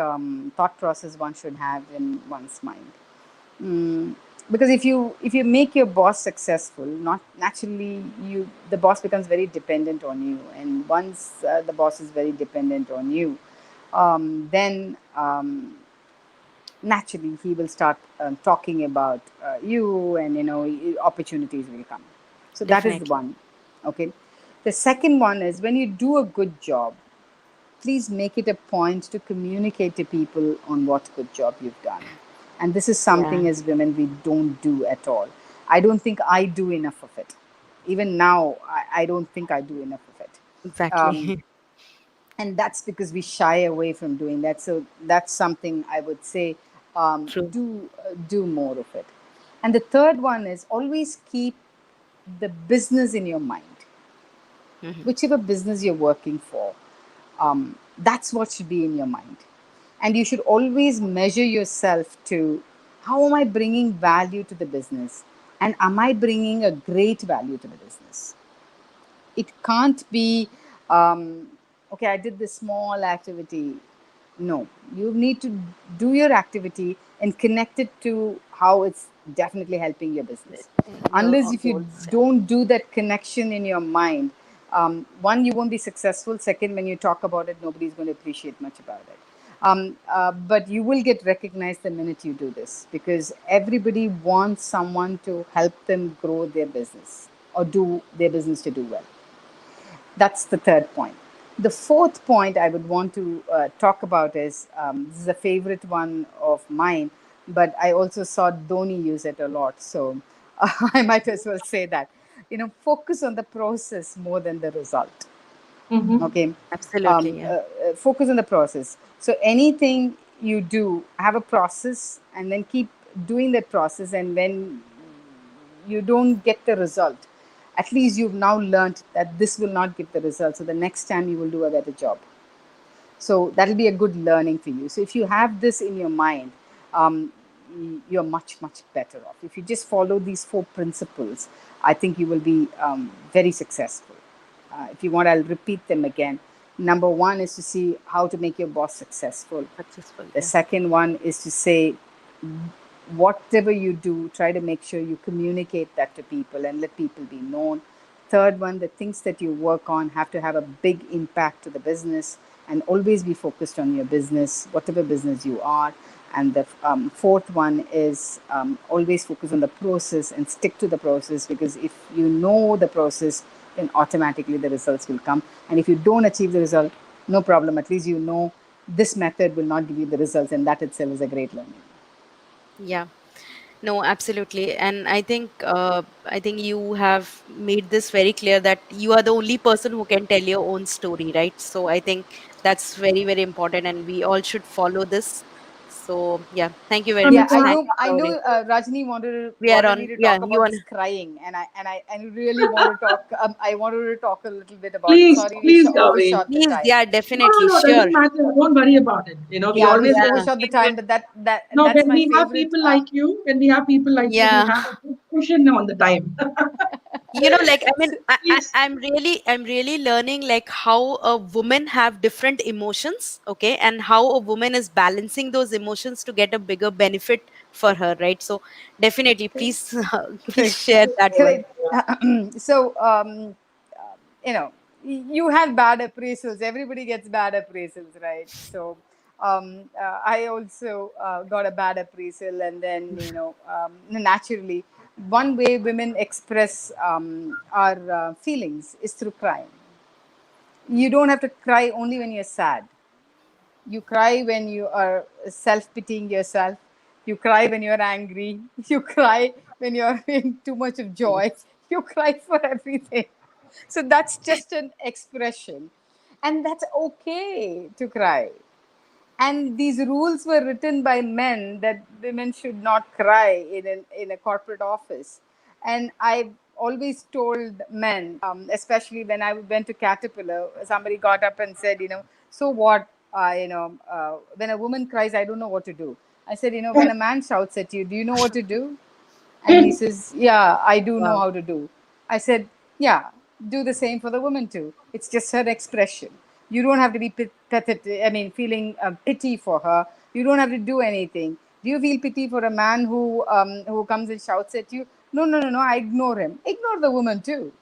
thought process one should have in one's mind. Mm, because if you make your boss successful, not naturally, the boss becomes very dependent on you, and once the boss is very dependent on you, then naturally he will start talking about you, and opportunities will come. So that is the Definitely. one. Okay. The second one is when you do a good job, please make it a point to communicate to people on what good job you've done. And this is Yeah, something as women we don't do at all. I don't think I do enough of it. Even now, I don't think I do enough of it. Um, exactly. and that's because we shy away from doing that. So that's something I would say, True. do more of it. And the third one is always keep the business in your mind, Hmm. whichever business you're working for. That's what should be in your mind. And you should always measure yourself to how am I bringing value to the business? And am I bringing a great value to the business? It can't be, okay, I did this small activity. No, you need to do your activity and connect it to how it's definitely helping your business. Your Unless if you goals. don't do that connection in your mind, one, you won't be successful. Second, when you talk about it, nobody's going to appreciate much about it. But you will get recognized the minute you do this, because everybody wants someone to help them grow their business or do their business to do well. That's the third point. The fourth point I would want to talk about is, this is a favorite one of mine, but I also saw Dhoni use it a lot. So I might as well say that. Focus on the process more than the result. Mm-hmm. Okay. Absolutely. Yeah. Focus on the process. So anything you do, have a process and then keep doing that process. And when you don't get the result, at least you've now learned that this will not give the result. So the next time you will do a better job. So that'll be a good learning for you. So if you have this in your mind, you're much, much better off. If you just follow these four principles, I think you will be very successful. If you want, I'll repeat them again. Number one is to see how to make your boss successful. Successful. The Yeah. second one is to say, whatever you do, try to make sure you communicate that to people and let people be known. Third one, the things that you work on have to have a big impact to the business, and always be focused on your business, whatever business you are. And the fourth one is, always focus on the process and stick to the process, because if you know the process, then automatically the results will come. And if you don't achieve the result, no problem. At least you know this method will not give you the results, and that itself is a great learning. Yeah. No, absolutely. And I think you have made this very clear that you are the only person who can tell your own story, right? So I think that's very, very important and we all should follow this. So yeah, thank you very Yeah, much. I Pramita, Thank know. you, I know. Gauri. Rajni We are wanted me on, to yeah, talk you about want this crying, and I really want to talk. I wanted to talk a little bit about it. please, Sorry, we please, Gowri. overshot the please, time. yeah, No, definitely, no, no, sure. doesn't matter. Don't worry about it. We Yeah, we always give Yeah, overshot the time, people. but No, that's when my we have favorite. people like you, we yeah. have a good cushion on the time. Like I mean, Please. I'm really learning like how a woman have different emotions, okay, and how a woman is balancing those emotions to get a bigger benefit for her, right? So definitely, please, please Great. share that one. Great. So, you know, you have bad appraisals. Everybody gets bad appraisals, right? So, I also got a bad appraisal, and then, naturally, one way women express our feelings is through crying. You don't have to cry only when you're sad. You cry when you are self pitying yourself. You cry when you're angry. You cry when you're in too much of joy. Yes, You cry for everything. So that's just an expression. And that's okay to cry. And these rules were written by men that women should not cry in a corporate office. And I've always told men, especially when I went to Caterpillar, somebody got up and said, so what? When a woman cries, I don't know what to do. I said, when a man shouts at you, do you know what to do? And he says, yeah, I do know wow, how to do. I said, yeah, do the same for the woman too. It's just her expression. You don't have to be pathetic, I mean, feeling pity for her. You don't have to do anything. Do you feel pity for a man who comes and shouts at you? No, no, no, no. I ignore him. Ignore the woman too.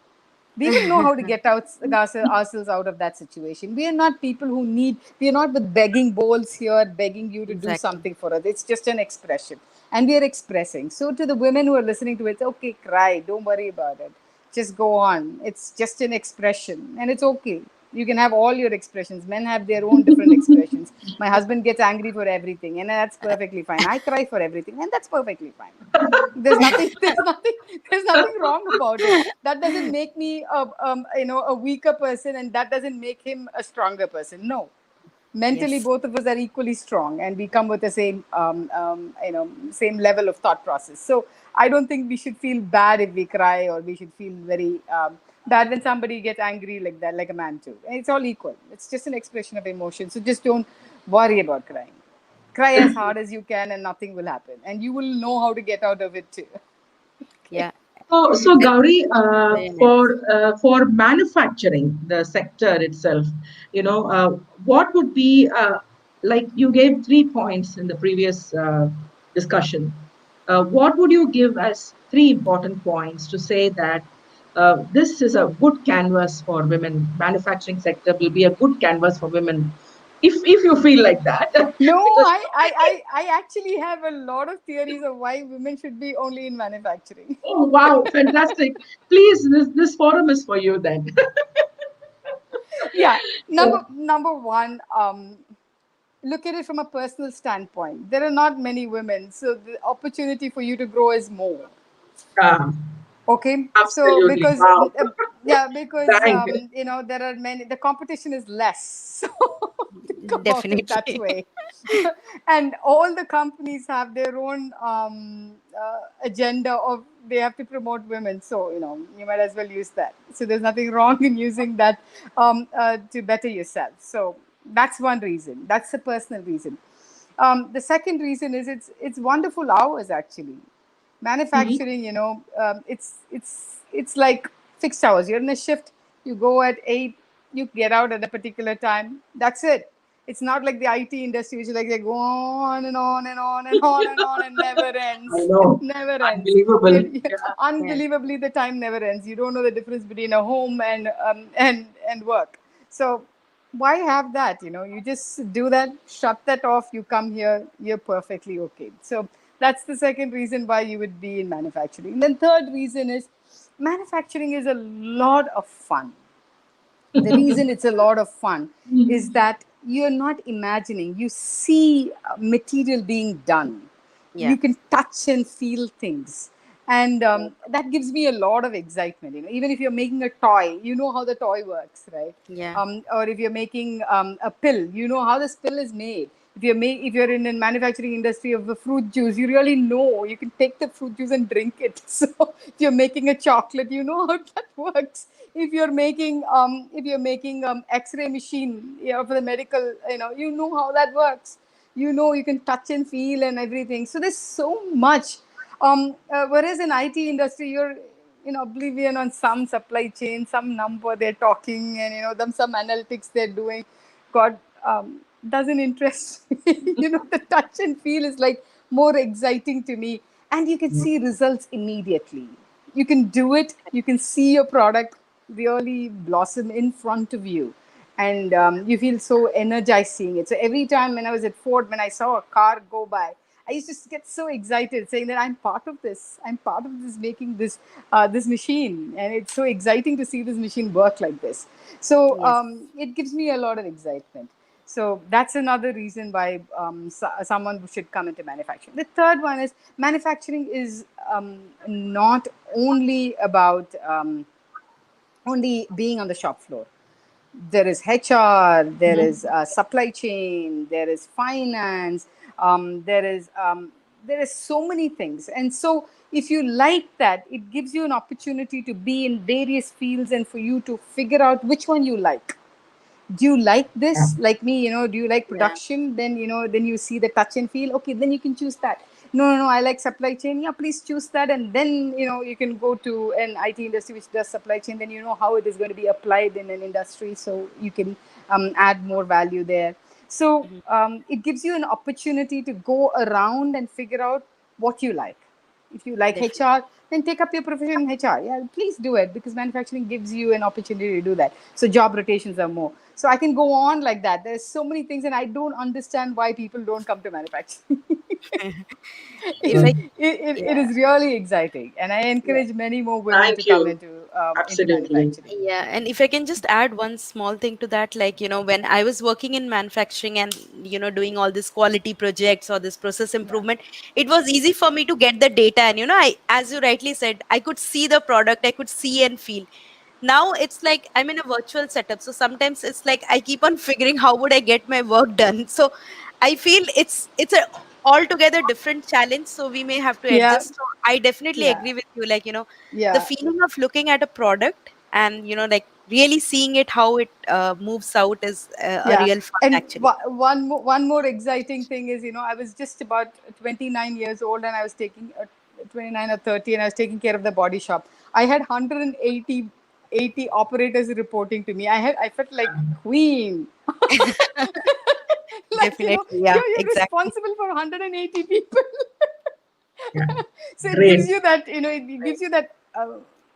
We will know how to get ourselves out of that situation. We are not people who need, we are not with begging bowls here, begging you to do exactly. something for us. It's just an expression. And we are expressing. So, to the women who are listening to it, okay, cry, don't worry about it. just go on. It's just an expression, and it's okay. You can have all your expressions. Men have their own different expressions. My husband gets angry for everything, and that's perfectly fine. I cry for everything, and that's perfectly fine. There's nothing. There's nothing wrong about it. That doesn't make me a weaker person, and that doesn't make him a stronger person. No, mentally Yes. both of us are equally strong, and we come with the same same level of thought process. So I don't think we should feel bad if we cry, or we should feel very bad when somebody gets angry like that, like a man too. And it's all equal. It's just an expression of emotion. So just don't worry about crying. Cry as hard as you can, and nothing will happen, and you will know how to get out of it too. Okay. Yeah. So Gauri, Very nice. for manufacturing the sector itself, what would be like you gave 3 points in the previous discussion. What would you give as three important points to say that this is a good canvas for women? Manufacturing sector will be a good canvas for women, if you feel like that, No, because I actually have a lot of theories of why women should be only in manufacturing. oh wow, fantastic! Please, this forum is for you then. Yeah, number one, look at it from a personal standpoint. There are not many women, so the opportunity for you to grow is more. Um, Okay, so Absolutely. because Wow. yeah, because Thank. there are many. The competition is less. So think about it that Definitely. way. And all the companies have their own agenda of they have to promote women. So you might as well use that. So there's nothing wrong in using that to better yourself. So that's one reason. That's a personal reason. The second reason is it's wonderful hours actually. Mhm. Manufacturing, it's like fixed hours. You're in a shift, you go at 8, you get out at a particular time, that's it. It's not like the IT industry, which is like they go on and on and on and on and on and never I ends. know. Never ends. Unbelievable. Yeah. Yeah. Unbelievably, the time never ends. You don't know the difference between a home and work. So why have that? You just do that, shut that off, you come here, you're perfectly okay. So that's the second reason why you would be in manufacturing. And then third reason is manufacturing is a lot of fun. The reason it's a lot of fun is that you're not imagining, you see material being done, Yeah. you can touch and feel things, and that gives me a lot of excitement. Even if you're making a toy, you know how the toy works, right? Yeah. Or if you're making a pill, you know how this pill is made. If you're in a manufacturing industry of the fruit juice, you really know you can take the fruit juice and drink it. So if you're making a chocolate, you know how that works. If you're making X-ray machine, for the medical, you know how that works. You can touch and feel and everything. So there's so much. Whereas in IT industry, you're in oblivion on some supply chain, some number they're talking, and some analytics they're doing. God, doesn't interest me. The touch and feel is like more exciting to me, and you can see results immediately. You can do it. You can see your product really blossom in front of you, and you feel so energized seeing it. So every time when I was at Ford, when I saw a car go by, I used to get so excited, saying that I'm part of this. I'm part of this, making this machine, and it's so exciting to see this machine work like this. So Yes. it gives me a lot of excitement. So that's another reason why someone should come into manufacturing. The third one is manufacturing is not only about only being on the shop floor. There is HR, there is supply chain, there is finance, there is so many things. And so if you like that, it gives you an opportunity to be in various fields and for you to figure out which one you like. Do you like this like me? Do you like Yeah. production? Then you see the touch and feel, okay, then you can choose that. No, I like supply chain. Yeah, please choose that. And then you can go to an IT industry which does supply chain. Then you know how it is going to be applied in an industry, so you can add more value there. So Mhm. it gives you an opportunity to go around and figure out what you like. If you like Definitely. HR, then take up your profession in HR. Yeah, please do it, because manufacturing gives you an opportunity to do that. So job rotations are more. So I can go on like that. There's so many things, and I don't understand why people don't come to manufacturing. If I it Yeah. is really exciting, and I Yeah. encourage many more women to Thank come you. into into Absolutely. manufacturing. Yeah, and if I can just add one small thing to that, like, when I was working in manufacturing and, doing all this quality projects or this process Yeah. improvement, it was easy for me to get the data. And, as you rightly said, I could see the product, I could see and feel. Now it's like I'm in a virtual setup. So sometimes it's like I keep on figuring how would I get my work done. So I feel it's a altogether different challenge. So we may have to Yeah. adjust. So I definitely Yeah. agree with you. Like, the Yeah. feeling of looking at a product and like really seeing it how it moves out is a Yeah. real fun And actually. one more exciting thing is, I was just about 29 years old, and I was taking 29 or 30, and I was taking care of the body shop. I had 180 operators reporting to me. I felt like queen. Like, Definitely, yeah, you're exactly. responsible for 180 people. Yeah. So it gives Great. you that, it gives you that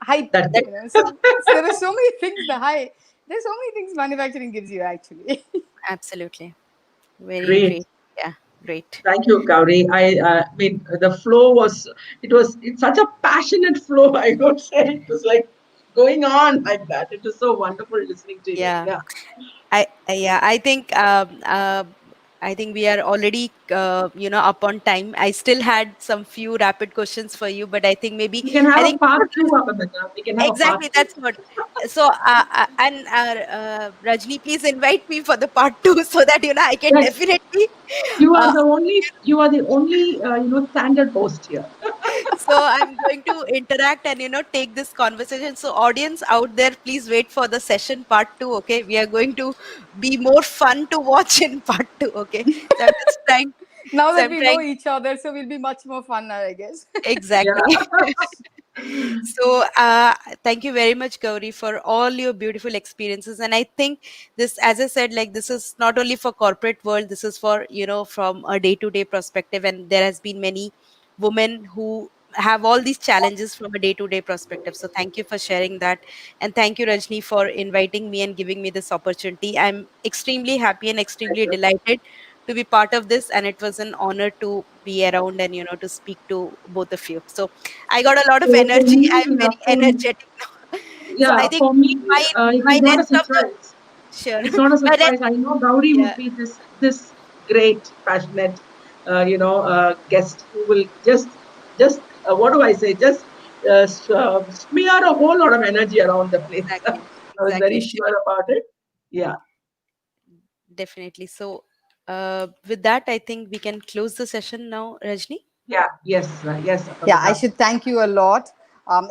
hype, That That so there are so many things, there's so many things manufacturing gives you, actually. absolutely very great. great. Yeah, great. Thank you, Gowri. I mean, the flow was, it's such a passionate flow, I would say. It was like going on like that. It was so wonderful listening to you. Yeah, Yeah. yeah, I think we are already up on time. I still had some few rapid questions for you, but I think maybe We can I have a think part two, Apamita. We can have a part exactly, two. that's what. So, and Rajni, please invite me for the part two so that I can Right. definitely. Uh, You are the only, standard host here. so I'm going to interact and take this conversation. So, audience out there, please wait for the session part two. Okay, we are going to be more fun to watch in part two. Okay, so I'm just trying. Now So that I'm we know trying each other, so we'll be much more fun now, I guess. Yeah. exactly. So, thank you very much, Gauri, for all your beautiful experiences. And I think this, as I said, like this is not only for corporate world, this is for, from a day-to-day perspective. And there has been many women who have all these challenges from a day-to-day perspective. So thank you for sharing that. And thank you, Rajni, for inviting me and giving me this opportunity. I'm extremely happy and Thank extremely you. delighted to be part of this. And it was an honor to be around and, to speak to both of you. So I got a lot of So for energy. me, I'm very energetic now. So I yeah, think for me, my it my is not a rest of the surprise. sure. It's not a My surprise. I know Gauri yeah, would be this great, passionate, guest who will just what do I say? Just smear a whole lot of energy around the place. exactly, I was exactly, very sure, sure about it. Yeah, definitely. So with that, I think we can close the session now, Rajni. yeah, yes, yes, Yeah, I Apamita. should thank you a lot.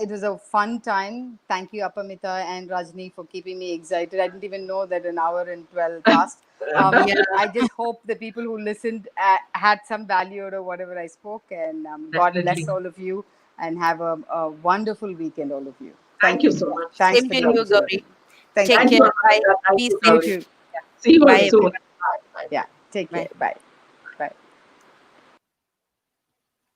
It was a fun time. Thank you, Apamita and Rajni, for keeping me excited. I didn't even know that an hour and 12 passed. Yeah, I just hope the people who listened had some value out of whatever I spoke. And God bless Definitely. all of you, and have a wonderful weekend, all of you. Thank Thank you you. so much. Thanks same for to the you, opportunity. Gauri. Thank Take you. Thank care. you, Bye. Apamita. Thank Be you, You safe. Gauri. too. See you You Bye, soon. too. everyone. Bye. Bye. Yeah. Take care. Bye. Bye.